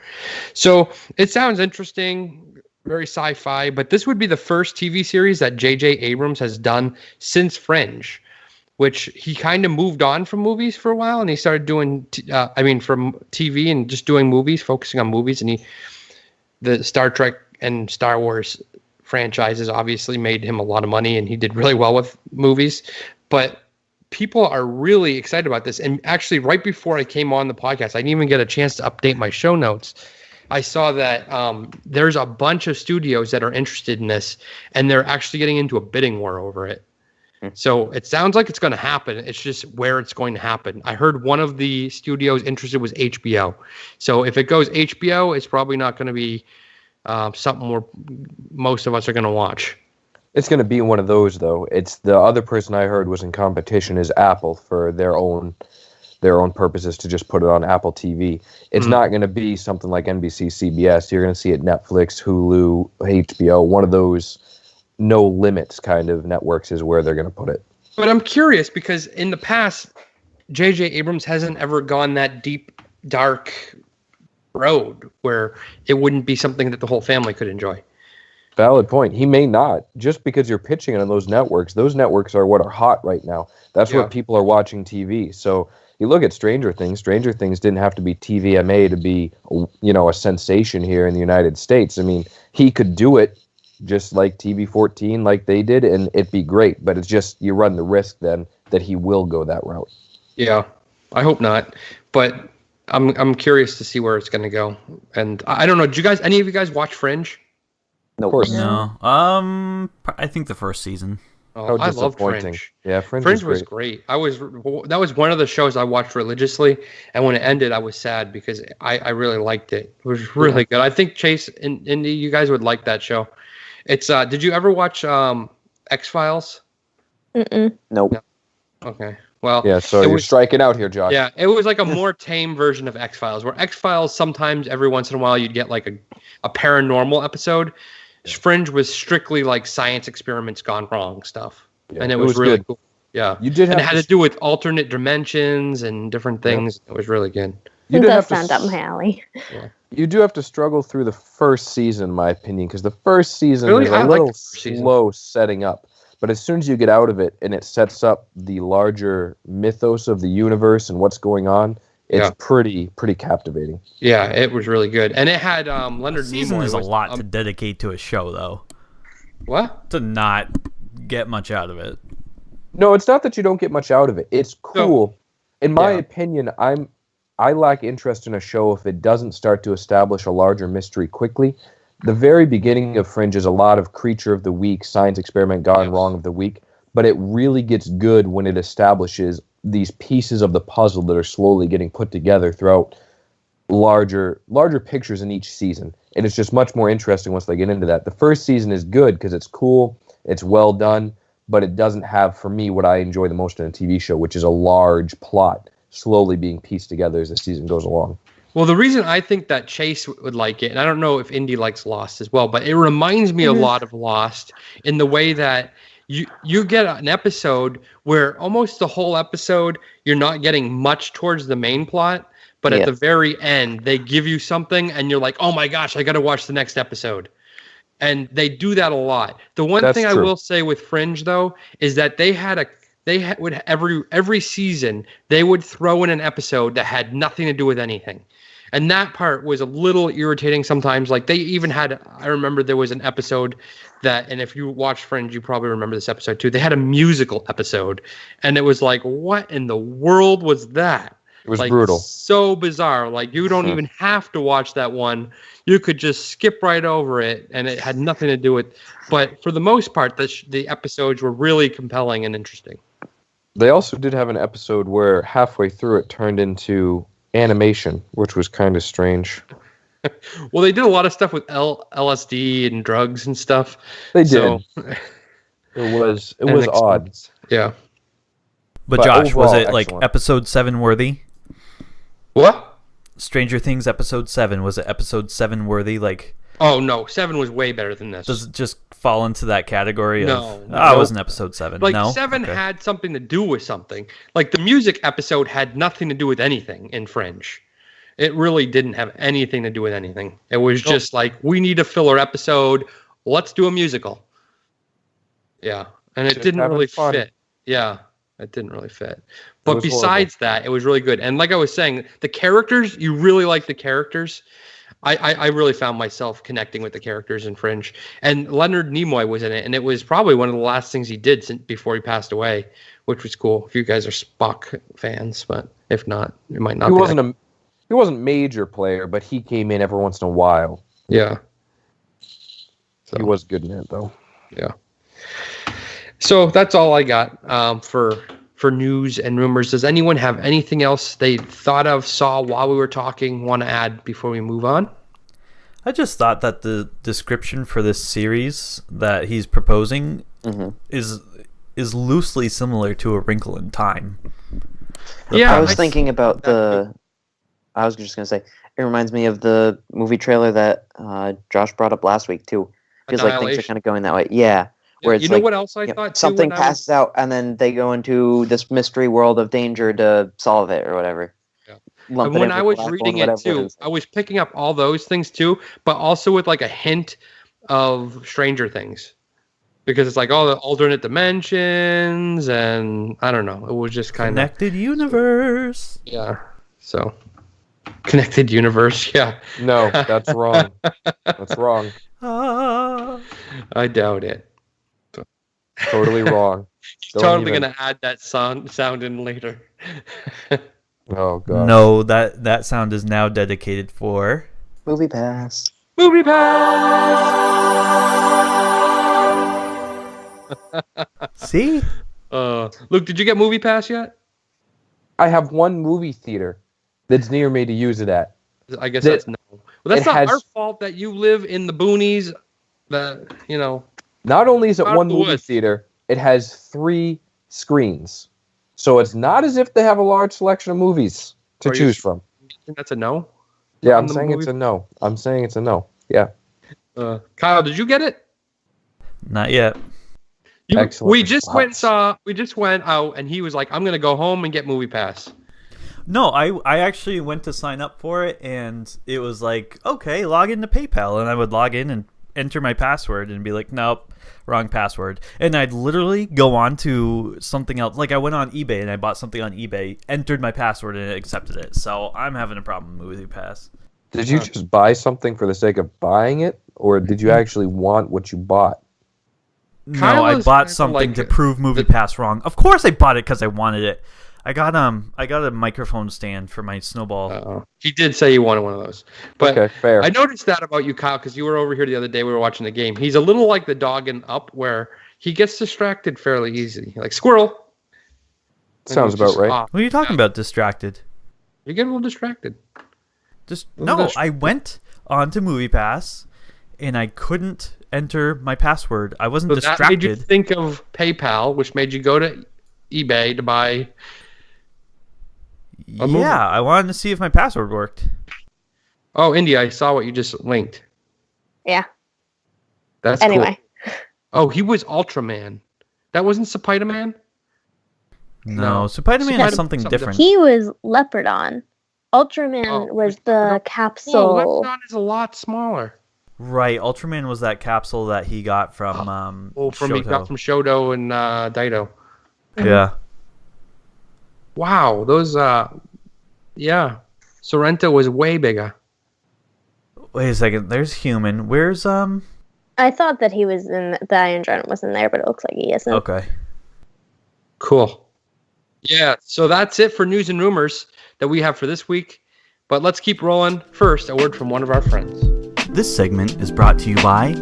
So it sounds interesting, very sci-fi, but this would be the first TV series that J.J. Abrams has done since Fringe, which he kind of moved on from movies for a while, and he started doing, from TV and just doing movies, focusing on movies. And the Star Trek and Star Wars franchises obviously made him a lot of money, and he did really well with movies. But people are really excited about this. And actually, right before I came on the podcast, I didn't even get a chance to update my show notes. I saw that there's a bunch of studios that are interested in this, and they're actually getting into a bidding war over it. So it sounds like it's going to happen. It's just where it's going to happen. I heard one of the studios interested was HBO. So if it goes HBO, it's probably not going to be something where most of us are going to watch. It's going to be one of those, though. It's the other person I heard was in competition is Apple for their own purposes to just put it on Apple TV. It's not going to be something like NBC, CBS. You're going to see it Netflix, Hulu, HBO, one of those no limits kind of networks is where they're going to put it. But I'm curious because in the past, J.J. Abrams hasn't ever gone that deep, dark road where it wouldn't be something that the whole family could enjoy. Valid point. He may not. Just because you're pitching it on those networks are what are hot right now. That's what people are watching TV. So you look at Stranger Things. Stranger Things didn't have to be TVMA to be, a sensation here in the United States. I mean, he could do it just like TV-14, like they did, and it'd be great. But it's just you run the risk then that he will go that route. Yeah, I hope not. But I'm curious to see where it's going to go. And I don't know. Did any of you guys watch Fringe? No, of course no. I think the first season. Oh, I love Fringe. Yeah, Fringe was great. That was one of the shows I watched religiously, and when it ended, I was sad because I really liked it. It was really good. I think Chase and Indy, you guys would like that show. It's did you ever watch X-Files? Mm-mm. Nope. No. Okay. Well, yeah, so you're striking out here, Josh. Yeah, it was like a more tame version of X-Files, where X-Files sometimes every once in a while you'd get like a paranormal episode. Yeah. Fringe was strictly like science experiments gone wrong stuff, and it was really cool. Yeah, you did, and it had to do with alternate dimensions and different things. Yep. It was really good. It does sound up my alley. Yeah. You do have to struggle through the first season, in my opinion, because the first season is a little slow setting up. But as soon as you get out of it and it sets up the larger mythos of the universe and what's going on, it's pretty captivating. Yeah, it was really good. And it had Leonard Nimoy. Season is a lot to dedicate to a show, though. What? To not get much out of it. No, it's not that you don't get much out of it. It's cool. So, in my opinion, I lack interest in a show if it doesn't start to establish a larger mystery quickly. The very beginning of Fringe is a lot of creature of the week, science experiment gone wrong of the week, but it really gets good when it establishes these pieces of the puzzle that are slowly getting put together throughout larger pictures in each season. And it's just much more interesting once they get into that. The first season is good because it's cool, it's well done, but it doesn't have, for me, what I enjoy the most in a TV show, which is a large plot slowly being pieced together as the season goes along. Well, the reason I think that Chase would like it, and I don't know if Indy likes Lost as well, but it reminds me a lot of Lost in the way that you get an episode where almost the whole episode you're not getting much towards the main plot, but at the very end they give you something and you're like, oh my gosh, I got to watch the next episode. And they do that a lot. The one thing I will say with Fringe though is that would every season they would throw in an episode that had nothing to do with anything. And that part was a little irritating sometimes. Like they even had, I remember there was an episode that, and if you watch Fringe, you probably remember this episode too. They had a musical episode, and it was like, what in the world was that? It was brutal. So bizarre. Like you don't even have to watch that one. You could just skip right over it, and it had nothing to do with. But for the most part, the episodes were really compelling and interesting. They also did have an episode where halfway through it turned into animation, which was kind of strange. Well, they did a lot of stuff with LSD and drugs and stuff. They did. So, It was and odd. Yeah. But But Josh, was overall, it like excellent. episode 7 worthy? What? Stranger Things episode 7, was it episode 7 worthy? Like, Oh, no. 7 was way better than this. does it just fall into that category No, of, no. it wasn't episode 7? Like, no? 7 Okay. had something to do with something. Like, the music episode had nothing to do with anything in Fringe. It really didn't have anything to do with anything. It was just like, we need a filler episode. Let's do a musical. Yeah. And it Just didn't having really fun. fit. Yeah. It didn't really fit. But was besides that, it was really good. And like I was saying, the characters, you really like the characters. I really found myself connecting with the characters in Fringe. And Leonard Nimoy was in it, and it was probably one of the last things he did before he passed away, which was cool. If you guys are Spock fans, but if not, it might not. He wasn't major player, but he came in every once in a while. Yeah. So, He was good in it though. Yeah. So that's all I got for news and rumors. Does anyone have anything else they thought of, saw while we were talking, want to add before we move on? I just thought that the description for this series that he's proposing is loosely similar to A Wrinkle in Time. Yeah, I was thinking about I was just gonna say it reminds me of the movie trailer that Josh brought up last week too. Feels like things are Annihilation. kind of going that way. Yeah, where it's You know like what else I you know, thought too? something when I was- passes out and then they go into this mystery world of danger to solve it or whatever. Yeah. Lump And it when in I with was black reading hole, it whatever too, is. I was picking up all those things too, but also with like a hint of Stranger Things. Because it's like all the alternate dimensions, and I don't know. It was just kind of Connected universe. yeah. So connected universe, yeah. No, that's wrong. That's wrong. Ah. I doubt it. Totally wrong. Don't Totally even- gonna add that sound in later. Oh god. No, that sound is now dedicated for Movie pass. Movie pass. See? Luke, did you get Movie Pass yet? I have one movie theater that's near me to use it at. I guess That- that's no. Well, that's it not has- our fault that you live in the boonies. Not only is it Out one of the movie woods. theater, it has 3 screens. So it's not as if they have a large selection of movies to Are you choose s- from. think that's a no. Yeah, on I'm the saying it's movie? a no. I'm saying it's a no. Yeah. Kyle, did you get it? Not yet. Excellent We just response. went out, and he was like, "I'm gonna go home and get Movie Pass." No, I actually went to sign up for it, and it was like, okay, log into PayPal, and I would log in and enter my password and be like, nope, wrong password, and I'd literally go on to something else. Like I went on eBay and I bought something on eBay, entered my password, and it accepted it. So I'm having a problem with Movie Pass. Did you just buy something for the sake of buying it, or did you actually want what you bought? No, I Kyla's bought kinda something like to prove Movie Pass wrong. Of course, I bought it because I wanted it. I got a microphone stand for my snowball. He did say he wanted one of those, but Okay, fair. I noticed that about you, Kyle, because you were over here the other day. We were watching the game. He's a little like the dog in Up, where he gets distracted fairly easy, like squirrel. And Sounds he's about just right. off. What are you talking about? Distracted? You get a little distracted. Just Wasn't no. that- I went onto Movie Pass, and I couldn't enter my password. I wasn't So that made you distracted. think of PayPal, which made you go to eBay to buy. a movie. Yeah, I wanted to see if my password worked. Oh, Indy, I saw what you just linked. Yeah. That's Anyway. cool. Oh, he was Ultraman. That wasn't Spider-Man? No, Spider-Man Spider- is something something different. He was Leopardon. Ultraman Oh, was no. the Oh, capsule. Lepton is a lot smaller. Right, Ultraman was that capsule that he got from He got from Shoto and Daito. Yeah. Wow, those yeah. Sorrento was way bigger. Wait a second. There's Human. Where's I thought that he was in the Iron Giant was in there, but it looks like he isn't. Okay. Cool. Yeah, so that's it for news and rumors that we have for this week. But let's keep rolling. First, a word from one of our friends. This segment is brought to you by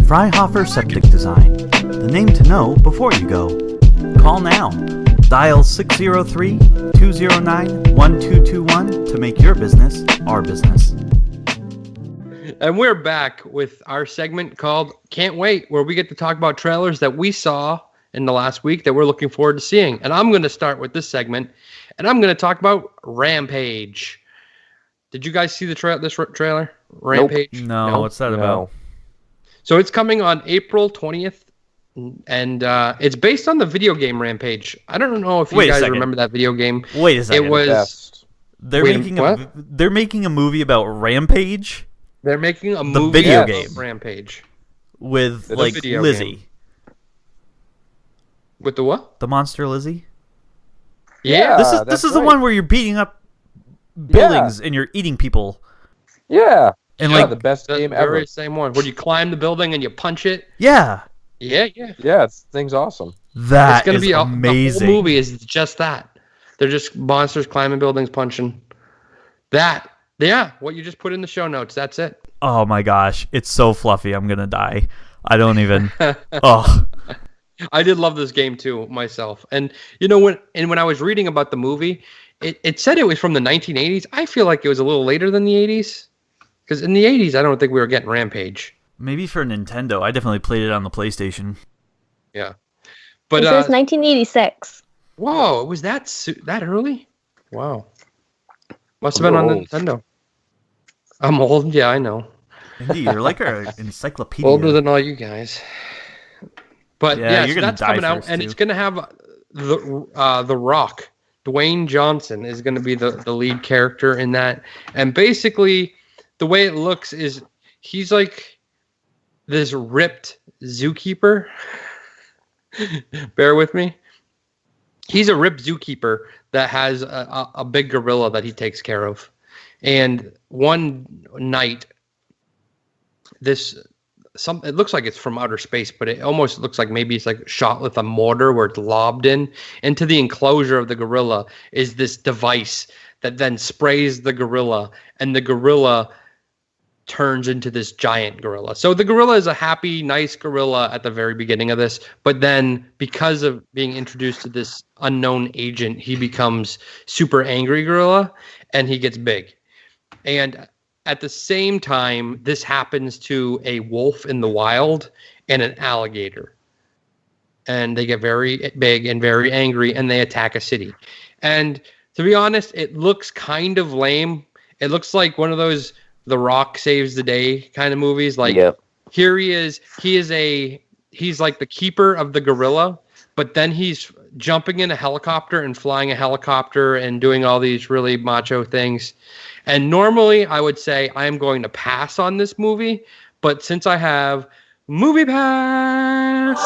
Freihofer Septic Design. The name to know before you go. Call now Dial 603-209-1221 to make your business our business. And we're back with our segment called Can't Wait, where we get to talk about trailers that we saw in the last week that we're looking forward to seeing. And I'm going to start with this segment, and I'm going to talk about Rampage. Did you guys see the trailer? Rampage? Nope. No, what's that about? So it's coming on April 20th, and it's based on the video game Rampage. I don't know if you guys remember that video game. Wait a second. It was... They're making a movie about Rampage? They're making a movie video game Rampage. With, like, Lizzie. Game. With the what? The monster Lizzie? Yeah. This is the one where you're beating up buildings and you're eating people. Yeah. And like the best game ever. Very same one. Where you climb the building and you punch it. Yeah. Yeah. Yeah, this thing's awesome. That is amazing. The whole movie is just that. They're just monsters climbing buildings, punching. That. Yeah, what you just put in the show notes. That's it. Oh my gosh. It's so fluffy. I'm going to die. I don't even... Oh. I did love this game too, myself. And you know, when I was reading about the movie, it said it was from the 1980s. I feel like it was a little later than the 80s. Because in the 80s, I don't think we were getting Rampage. Maybe for Nintendo. I definitely played it on the PlayStation. Yeah. But it says 1986. Whoa, it was that early? Wow. Must have been on the Nintendo. I'm old, yeah, I know. Indeed, you're like an encyclopedia. Older than all you guys. But yeah, so that's coming out, and it's going to have the Rock. Dwayne Johnson is going to be the lead character in that. And basically, the way it looks is he's like this ripped zookeeper. Bear with me. He's a ripped zookeeper that has a big gorilla that he takes care of. And one night, it looks like it's from outer space, but it almost looks like maybe it's like shot with a mortar where it's lobbed into the enclosure of the gorilla is this device that then sprays the gorilla, and the gorilla turns into this giant gorilla. So the gorilla is a happy, nice gorilla at the very beginning of this, but then because of being introduced to this unknown agent, he becomes super angry gorilla, and he gets big. And at the same time, this happens to a wolf in the wild and an alligator. And they get very big and very angry, and they attack a city. And to be honest, it looks kind of lame. It looks like one of those The Rock saves the day kind of movies. Like, here he is. He's like the keeper of the gorilla, but then he's jumping in a helicopter and flying a helicopter and doing all these really macho things. And normally I would say I'm going to pass on this movie, but since I have Movie Pass,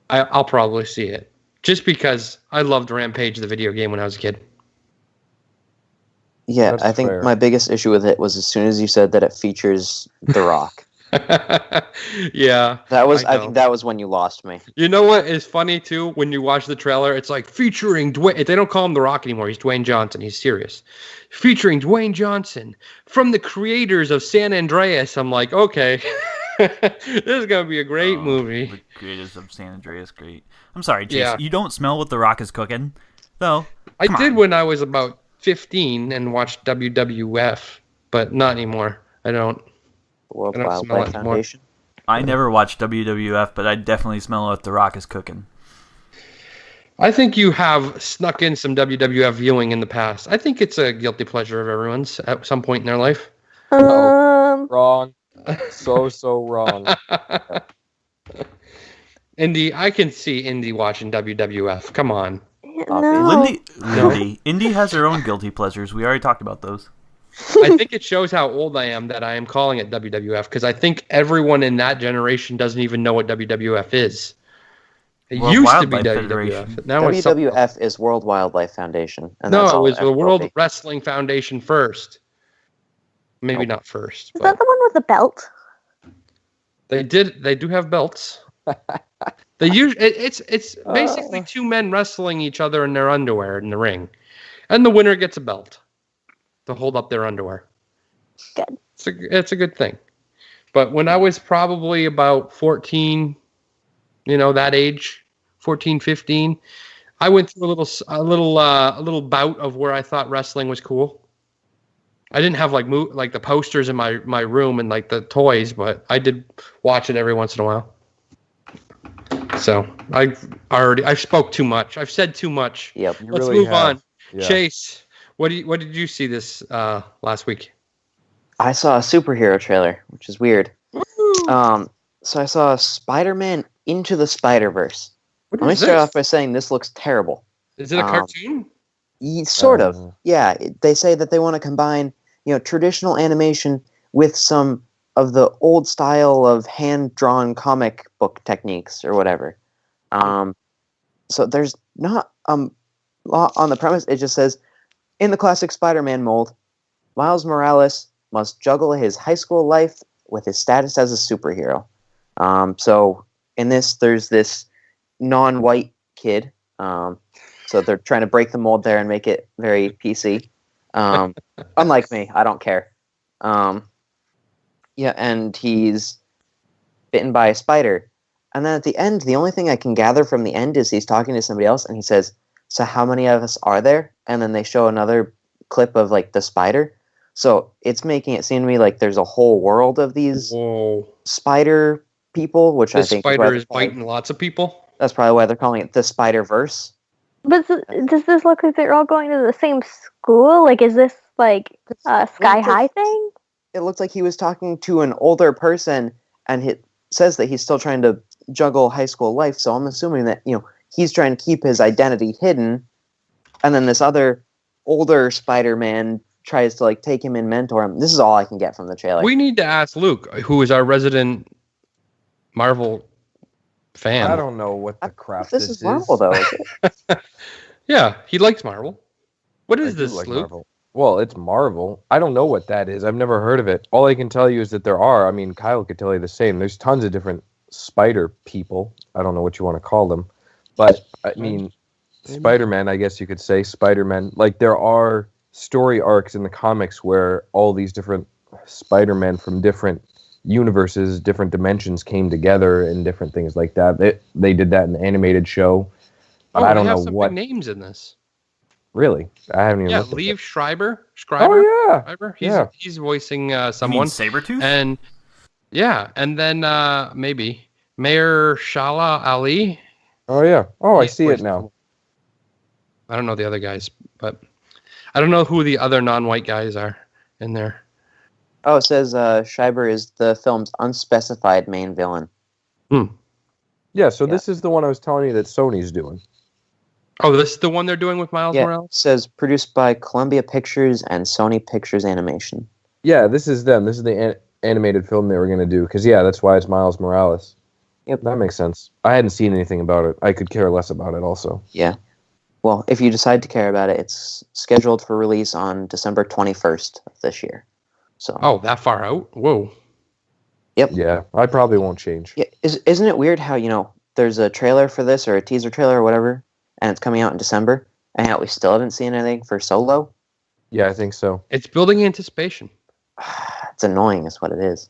I'll probably see it. Just because I loved Rampage, the video game, when I was a kid. Yeah, That's I think fair. my biggest issue with it was as soon as you said that it features The Rock. Yeah. I think that was when you lost me. You know what is funny too? When you watch the trailer, it's like featuring Dwayne. They don't call him The Rock anymore. He's Dwayne Johnson. He's serious. Featuring Dwayne Johnson from the creators of San Andreas. I'm like, okay, this is gonna be a great movie. The creators of San Andreas, great. I'm sorry, Chase. You don't smell what The Rock is cooking, though. I did when I was about 15 and watched WWF, but not anymore. I don't. World I don't smell Wildlife it anymore. Foundation. I never watched WWF, but I definitely smell what The Rock is cooking. I think you have snuck in some WWF viewing in the past. I think it's a guilty pleasure of everyone's at some point in their life. Wrong. So wrong. Indy, I can see Indy watching WWF. Come on. No. Indy has her own guilty pleasures. We already talked about those. I think it shows how old I am that I am calling it WWF, because I think everyone in that generation doesn't even know what WWF is. It World used to be Wildlife WWF. Federation. Now it's something else. WWF is World Wildlife Foundation. And No, that's it all was the World FWF. Wrestling Foundation first. Maybe not first. Is But that the one with the belt? they do have belts. They use it's basically two men wrestling each other in their underwear in the ring, and the winner gets a belt to hold up their underwear. Good. It's a good thing. But when I was probably about 14, that age, 14, 15. I went through a little bout of where I thought wrestling was cool. I didn't have like the posters in my room and like the toys, but I did watch it every once in a while. So I've spoke too much. I've said too much. Yep. Let's move on. Yeah. Chase, what did you see this last week? I saw a superhero trailer, which is weird. So I saw Spider-Man Into the Spider-Verse. Let me start off by saying this looks terrible. Is it a cartoon? Sort of. Yeah. They say that they want to combine, traditional animation with some of the old style of hand-drawn comic book techniques or whatever. So there's not on the premise. It just says, in the classic Spider-Man mold, Miles Morales must juggle his high school life with his status as a superhero. So in this, there's this non-white kid. So they're trying to break the mold there and make it very PC. Unlike me, I don't care. Yeah, and he's bitten by a spider. And then at the end, the only thing I can gather from the end is he's talking to somebody else, and he says, "So how many of us are there?" And then they show another clip of like the spider. So it's making it seem to me like there's a whole world of these spider people, which I think spider is biting lots of people. That's probably why they're calling it the Spider-Verse. But does this look like they're all going to the same school? Like, is this like a Sky High thing? It looks like he was talking to an older person, and it says that he's still trying to juggle high school life. So I'm assuming that he's trying to keep his identity hidden, and then this other older Spider-Man tries to like take him and mentor him. This is all I can get from the trailer. We need to ask Luke, who is our resident Marvel fan. I don't know what the crap this is. Marvel, though. Is it? Yeah, he likes Marvel. What is this, like Luke? Marvel. Well, it's Marvel. I don't know what that is. I've never heard of it. All I can tell you is that there are. I mean, Kyle could tell you the same. There's tons of different spider people. I don't know what you want to call them. But, I mean, Spider-Man, I guess you could say. Spider-Man. Like, there are story arcs in the comics where all these different Spider-Men from different universes, different dimensions came together and different things like that. They did that in the animated show. But I don't know what names in this. Really? I haven't even looked at Liev Schreiber. Oh, yeah. Schreiber. He's voicing someone. You mean Sabretooth? And then maybe Mayor Shala Ali. Oh, yeah. Oh, I see it now. I don't know the other guys, but I don't know who the other non-white guys are in there. Oh, it says Schreiber is the film's unspecified main villain. Yeah, so this is the one I was telling you that Sony's doing. Oh, this is the one they're doing with Miles Morales? It says produced by Columbia Pictures and Sony Pictures Animation. Yeah, this is them. This is the animated film they were going to do. Because, that's why it's Miles Morales. Yep. That makes sense. I hadn't seen anything about it. I could care less about it also. Yeah. Well, if you decide to care about it, it's scheduled for release on December 21st of this year. So. Oh, that far out? Whoa. Yep. Yeah, I probably won't change. Yeah, isn't it weird how, there's a trailer for this or a teaser trailer or whatever, and it's coming out in December, and yet we still haven't seen anything for Solo? Yeah, I think so. It's building anticipation. It's annoying is what it is.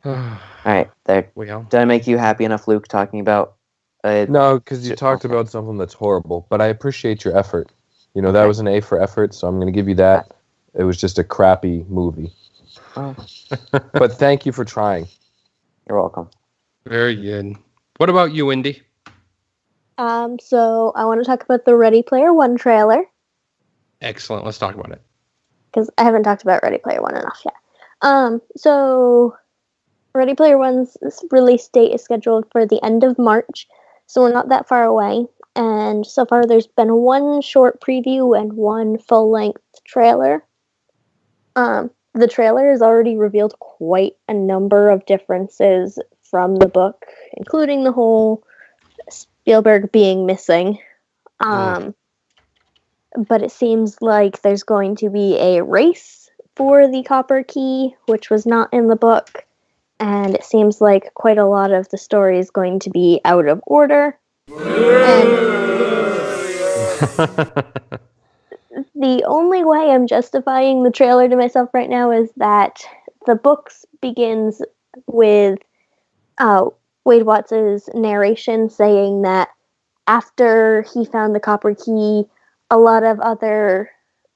All right, there. Did I make you happy enough, Luke, talking about... no, because you talked about something that's horrible, but I appreciate your effort. That was an A for effort, so I'm going to give you that. It was just a crappy movie. Oh. But thank you for trying. You're welcome. Very good. What about you, Indy? So I want to talk about the Ready Player One trailer. Excellent. Let's talk about it. Because I haven't talked about Ready Player One enough yet. So Ready Player One's release date is scheduled for the end of March, so we're not that far away. And so far, there's been one short preview and one full-length trailer. The trailer has already revealed quite a number of differences from the book, including the whole Spielberg being missing. But it seems like there's going to be a race for the copper key, which was not in the book. And it seems like quite a lot of the story is going to be out of order. The only way I'm justifying the trailer to myself right now is that the books begins with Wade Watts' narration saying that after he found the copper key, a lot of other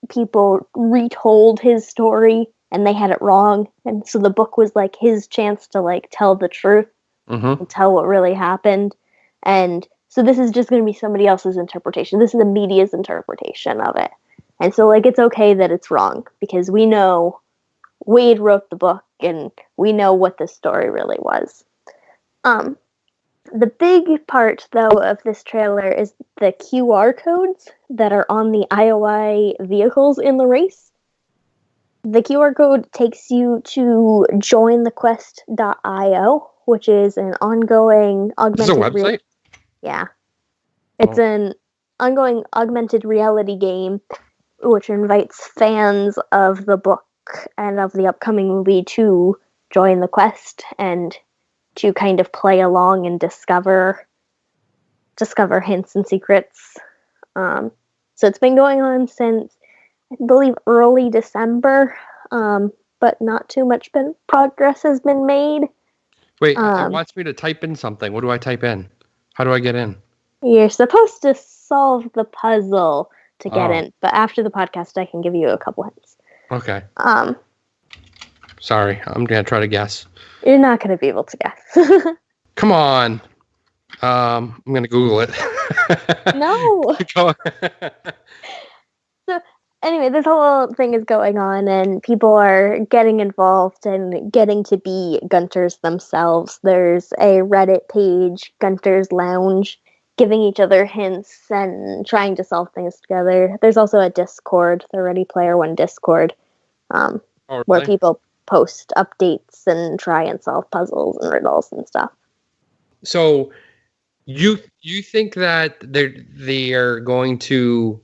people retold his story and they had it wrong. And so the book was like his chance to like tell the truth and tell what really happened. And so this is just going to be somebody else's interpretation. This is the media's interpretation of it. And so like it's okay that it's wrong because we know Wade wrote the book and we know what the story really was. The big part, though, of this trailer is the QR codes that are on the IOI vehicles in the race. The QR code takes you to jointhequest.io, which is an ongoing augmented... Is this a website? Yeah. It's an ongoing augmented reality game which invites fans of the book and of the upcoming movie to join the quest and to kind of play along and discover hints and secrets. So it's been going on since, I believe, early December, but not too much progress has been made. Wait, it wants me to type in something. What do I type in? How do I get in? You're supposed to solve the puzzle to get in, but after the podcast, I can give you a couple hints. Okay. Sorry, I'm going to try to guess. You're not going to be able to guess. Come on. I'm going to Google it. No. So anyway, this whole thing is going on and people are getting involved and getting to be Gunters themselves. There's a Reddit page, Gunters Lounge, giving each other hints and trying to solve things together. There's also a Discord, the Ready Player One Discord, where people post updates and try and solve puzzles and riddles and stuff. So you think that they are going to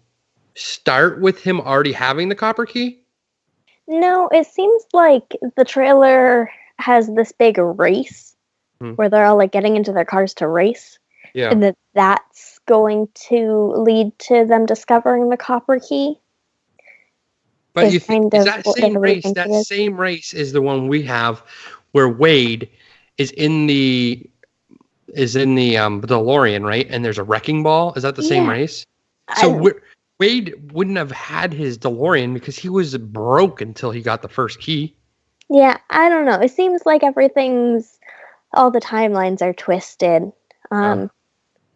start with him already having the copper key? No, it seems like the trailer has this big race where they're all like getting into their cars to race. Yeah. And that's going to lead to them discovering the copper key. But you think is that same race? That same race is the one we have, where Wade is in the DeLorean, right? And there's a wrecking ball. Is that the same race? So Wade wouldn't have had his DeLorean because he was broke until he got the first key. Yeah, I don't know. It seems like all the timelines are twisted.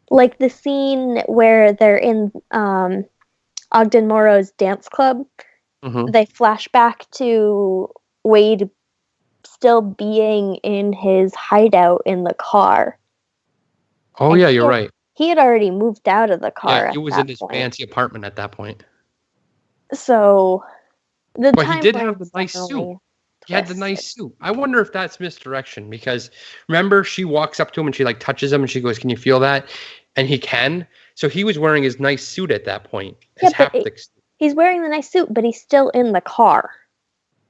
Like the scene where they're in Ogden Morrow's dance club. They flash back to Wade still being in his hideout in the car. Oh, and you're right. He had already moved out of the car. Yeah, he was in his fancy apartment at that point. So, but he did have the nice suit. He had the nice suit. I wonder if that's misdirection because remember, she walks up to him and she like touches him and she goes, "Can you feel that?" And he can. So he was wearing his nice suit at that point. His haptic suit. He's wearing the nice suit, but he's still in the car.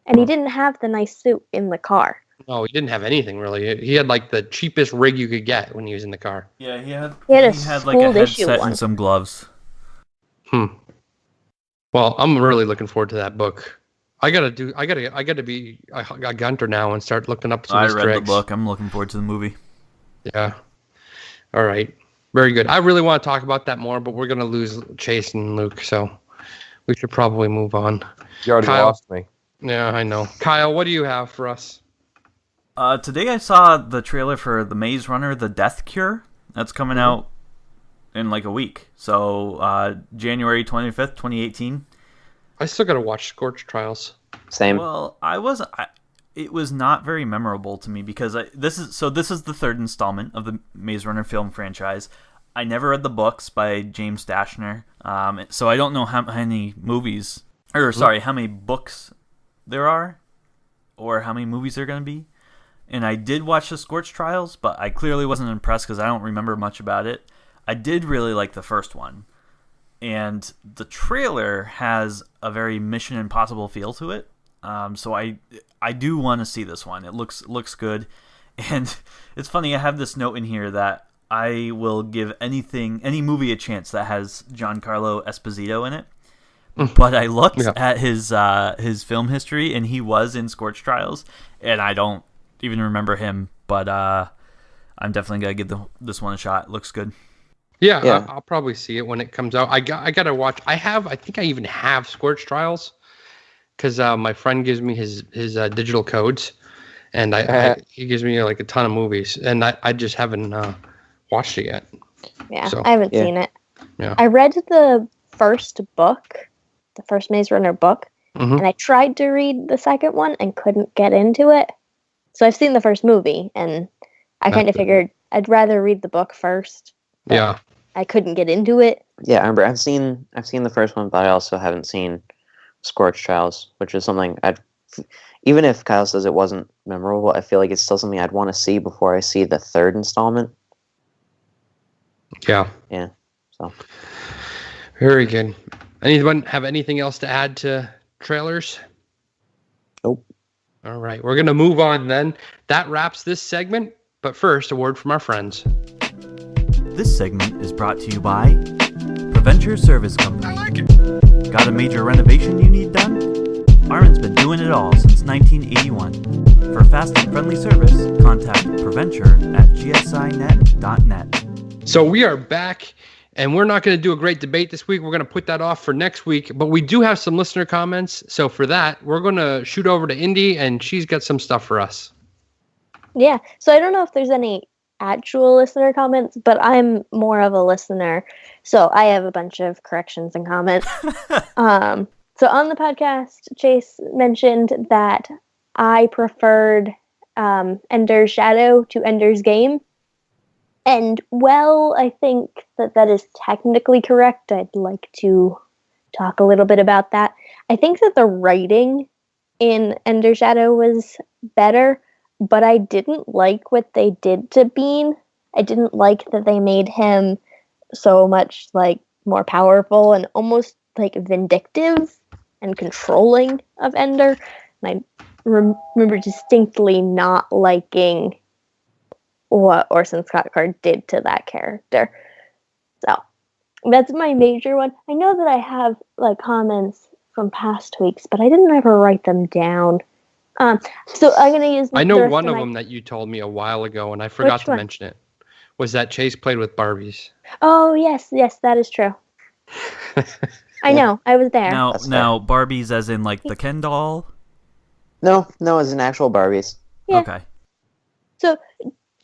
And he didn't have the nice suit in the car. No, he didn't have anything really. He had like the cheapest rig you could get when he was in the car. Yeah, he had like a headset and some gloves. Well, I'm really looking forward to that book. I gotta be a Gunter now and start looking up some Easter eggs. I read the book. I'm looking forward to the movie. Yeah. All right. Very good. I really want to talk about that more, but we're gonna lose Chase and Luke, so we should probably move on. You already lost me. Yeah, I know. Kyle, what do you have for us? Today I saw the trailer for The Maze Runner: The Death Cure. That's coming out in like a week. So January 25th, 2018. I still gotta watch Scorch Trials. Same. Well, it was not very memorable to me because this is the third installment of the Maze Runner film franchise. I never read the books by James Dashner, so I don't know how many how many books there are, or how many movies there are going to be. And I did watch the Scorch Trials, but I clearly wasn't impressed because I don't remember much about it. I did really like the first one, and the trailer has a very Mission Impossible feel to it. So I do want to see this one. It looks good, and it's funny. I have this note in here that I will give any movie a chance that has Giancarlo Esposito in it. But I looked at his film history, and he was in Scorch Trials, and I don't even remember him. But I'm definitely gonna give this one a shot. It looks good. Yeah, Yeah. I'll probably see it when it comes out. I gotta watch. I think I even have Scorch Trials because my friend gives me his digital codes, and he gives me like a ton of movies, and I just haven't watched it yet. Yeah, So, I haven't yeah. seen it. Yeah. I read the first book, the first Maze Runner book, Mhm. and I tried to read the second one and couldn't get into it. So I've seen the first movie, and I kind of figured I'd rather read the book first. but Yeah. I couldn't get into it. Yeah, I remember I've seen the first one, but I also haven't seen Scorch Trials, which is something even if Kyle says it wasn't memorable, I feel like it's still something I'd want to see before I see the third installment. Yeah. Yeah. So Very good. Anyone have anything else to add to trailers? Nope. All right, we're gonna move on then. That wraps this segment. But first, a word from our friends. This segment is brought to you by Preventure Service Company. Got a major renovation you need done? Aaron's been doing it all since 1981. For fast and friendly service, contact Preventure at gsinet.net. So we are back, and we're not going to do a great debate this week. We're going to put that off for next week. But we do have some listener comments. So for that, we're going to shoot over to Indy, and she's got some stuff for us. Yeah, so I don't know if there's any actual listener comments, but I'm more of a listener, so I have a bunch of corrections and comments. So on the podcast, Chase mentioned that I preferred Ender's Shadow to Ender's Game. And well, I think that is technically correct. I'd like to talk a little bit about that. I think that the writing in Ender's Shadow was better, but I didn't like what they did to Bean. I didn't like that they made him so much like more powerful and almost like vindictive and controlling of Ender. And I remember distinctly not liking what Orson Scott Card did to that character. So that's my major one. I know that I have like comments from past weeks, but I didn't ever write them down. So I'm gonna use. I know one of them that you told me a while ago, and I forgot to mention it. Was that Chase played with Barbies? Oh yes, that is true. I know, I was there. Now Barbies as in like the Ken doll? No, it's an actual Barbies. Yeah. Okay. So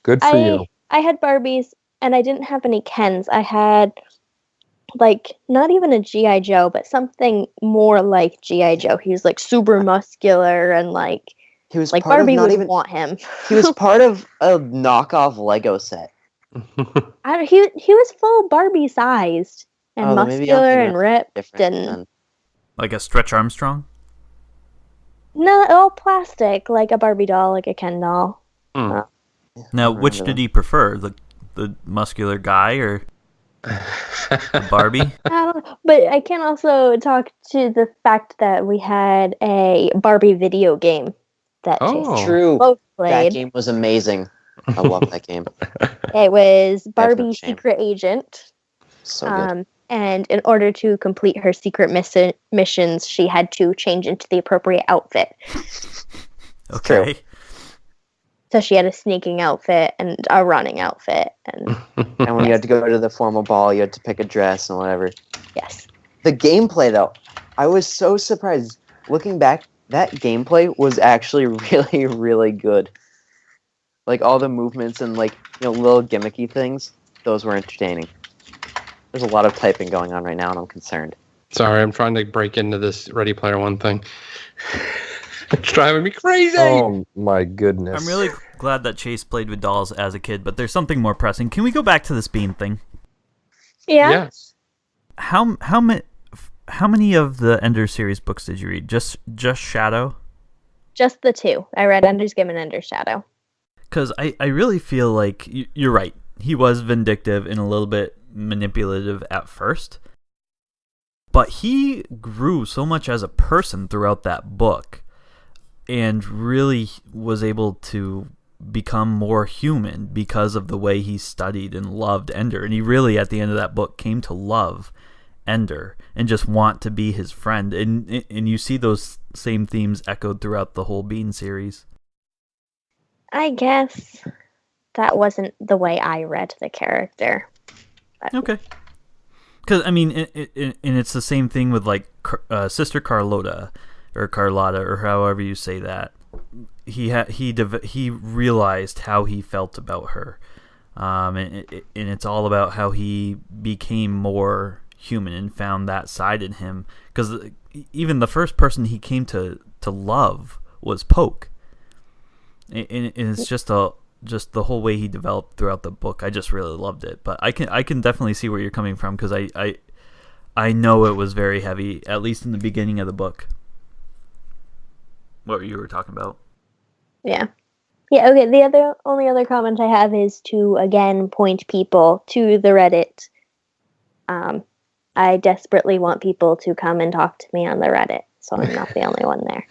Good for you. I had Barbies, and I didn't have any Kens. I had like not even a G.I. Joe, but something more like G.I. Joe. He was like super muscular and like He was like part Barbie of not would even. want him. He was part of a knockoff Lego set. He was full Barbie sized and Oh, then maybe I'm muscular thinking and of ripped different and then. Like a Stretch Armstrong? no, all plastic, like a Barbie doll, like a Ken doll. Mm. Now, I which remember did he prefer? The muscular guy or the Barbie? I don't know. But I can also talk to the fact that we had a Barbie video game that Oh. Chase True. both That played. game was amazing. I love that game. It was Barbie Definite shame. Secret Agent. So good. And in order to complete her secret missions, she had to change into the appropriate outfit. Okay. So she had a sneaking outfit and a running outfit. And And when you had to go to the formal ball, you had to pick a dress and whatever. yes. The gameplay, though, I was so surprised. Looking back, that gameplay was actually really, really good. Like, all the movements and, like, little gimmicky things, those were entertaining. There's a lot of typing going on right now, and I'm concerned. Sorry, I'm trying to break into this Ready Player One thing. It's driving me crazy. Oh my goodness. I'm really glad that Chase played with dolls as a kid, but there's something more pressing. Can we go back to this Bean thing? Yeah. Yes. How many of the Ender series books did you read? Just Shadow? Just the two. I read Ender's Game and Ender's Shadow. Because I really feel like you're right. He was vindictive and a little bit manipulative at first. But he grew so much as a person throughout that book and really was able to become more human because of the way he studied and loved Ender. And he really, at the end of that book, came to love Ender and just want to be his friend. And you see those same themes echoed throughout the whole Bean series. I guess. that wasn't the way I read the character. But Okay. Because, I mean, and it's the same thing with, like, Sister Carlotta, or however you say that. He realized how he felt about her. And it's all about how he became more human and found that side in him. Because even the first person he came to love was Poke. And it's just the whole way he developed throughout the book. I just really loved it. But I can definitely see where you're coming from, because I know it was very heavy, at least in the beginning of the book. What you were talking about? yeah. Yeah, okay. The only other comment I have is to again point people to the Reddit. I desperately want people to come and talk to me on the Reddit, so I'm not the only one there.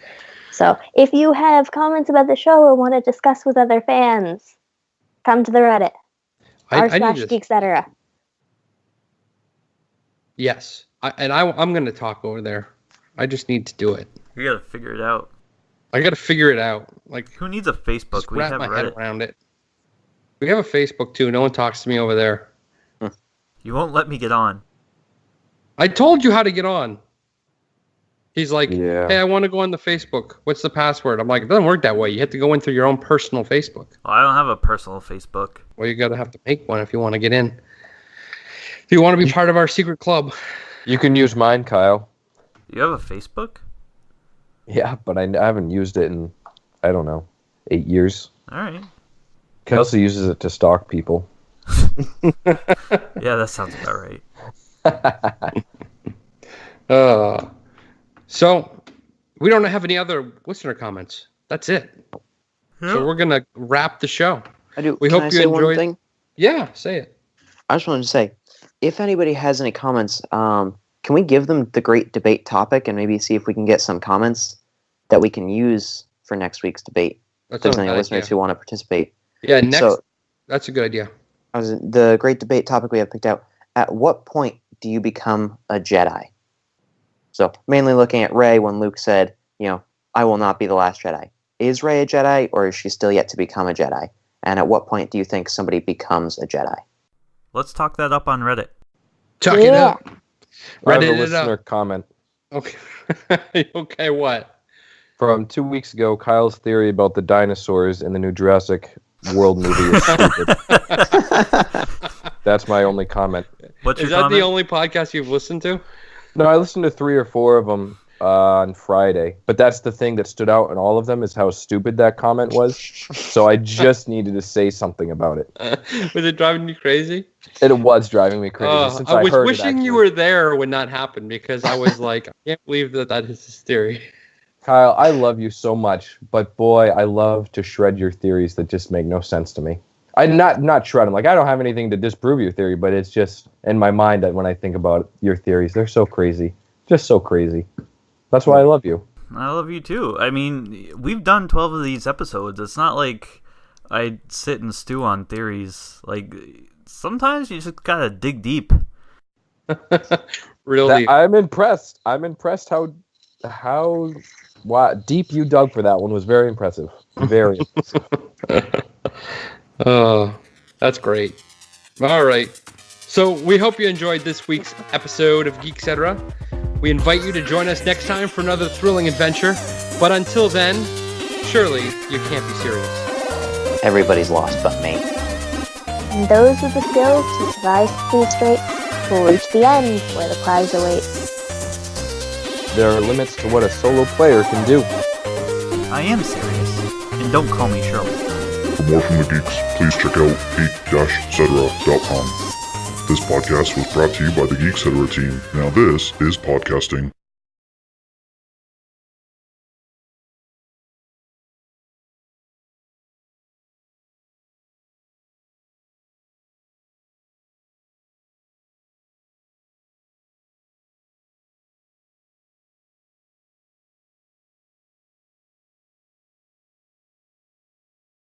So if you have comments about the show or want to discuss with other fans, come to the Reddit. r/Geek-Cetera. Yes. I'm going to talk over there. I just need to do it. You gotta figure it out. I got to figure it out. Like, Who needs a Facebook? just We wrap have my head Reddit. around it. We have a Facebook, too. No one talks to me over there. You won't let me get on. I told you how to get on. He's like, Yeah. hey, I want to go on the Facebook. What's the password? I'm like, it doesn't work that way. You have to go in through your own personal Facebook. Well, I don't have a personal Facebook. Well, you got to have to make one if you want to get in. If you want to be part of our secret club. You can use mine, Kyle. You have a Facebook? Yeah, but I haven't used it in, I don't know, 8 years. All right. Kelsey uses it to stalk people. Yeah, that sounds about right. So we don't have any other listener comments. That's it. So we're going to wrap the show. I do. We Can hope I you say one enjoyed- thing? Yeah, say it. I just wanted to say, if anybody has any comments, can we give them the great debate topic and maybe see if we can get some comments that we can use for next week's debate? That's If there's not a any bad listeners idea. who want to participate. Yeah, next. So- That's a good idea. The great debate topic we have picked out, at what point do you become a Jedi? So mainly looking at Rey when Luke said, I will not be the last Jedi. Is Rey a Jedi, or is she still yet to become a Jedi? And at what point do you think somebody becomes a Jedi? Let's talk that up on Reddit. Talk it Yeah. up. I have a Reddit it listener up. comment. Okay. Okay, what? From 2 weeks ago, Kyle's theory about the dinosaurs in the new Jurassic World movie is stupid. That's my only comment. What's Is your that comment? the only podcast you've listened to? No, I listened to 3 or 4 of them on Friday, but that's the thing that stood out in all of them is how stupid that comment was. So I just needed to say something about it. Was it driving you crazy? It was driving me crazy. Since I was heard it, wishing you actually. were there when that happened because I was like, I can't believe that is his theory. Kyle, I love you so much, but boy, I love to shred your theories that just make no sense to me. I not shred them. Like, I don't have anything to disprove your theory, but it's just in my mind that when I think about your theories, they're so crazy. Just so crazy. That's why I love you. I love you too. I mean, we've done 12 of these episodes. It's not like I sit and stew on theories. Like, sometimes you just gotta dig deep. Really? I'm impressed. I'm impressed how deep you dug for that one was very impressive. Very impressive. Oh, that's great. All right. So we hope you enjoyed this week's episode of Geek-Cetera. We invite you to join us next time for another thrilling adventure. But until then, surely you can't be serious. Everybody's lost but me. And those with the skills to survive school straight will reach the end where the prize awaits. There are limits to what a solo player can do. I am serious. And don't call me Shirley. For more from the geeks, please check out geek-cetera.com. This podcast was brought to you by the Geek-Cetera team. Now this is podcasting.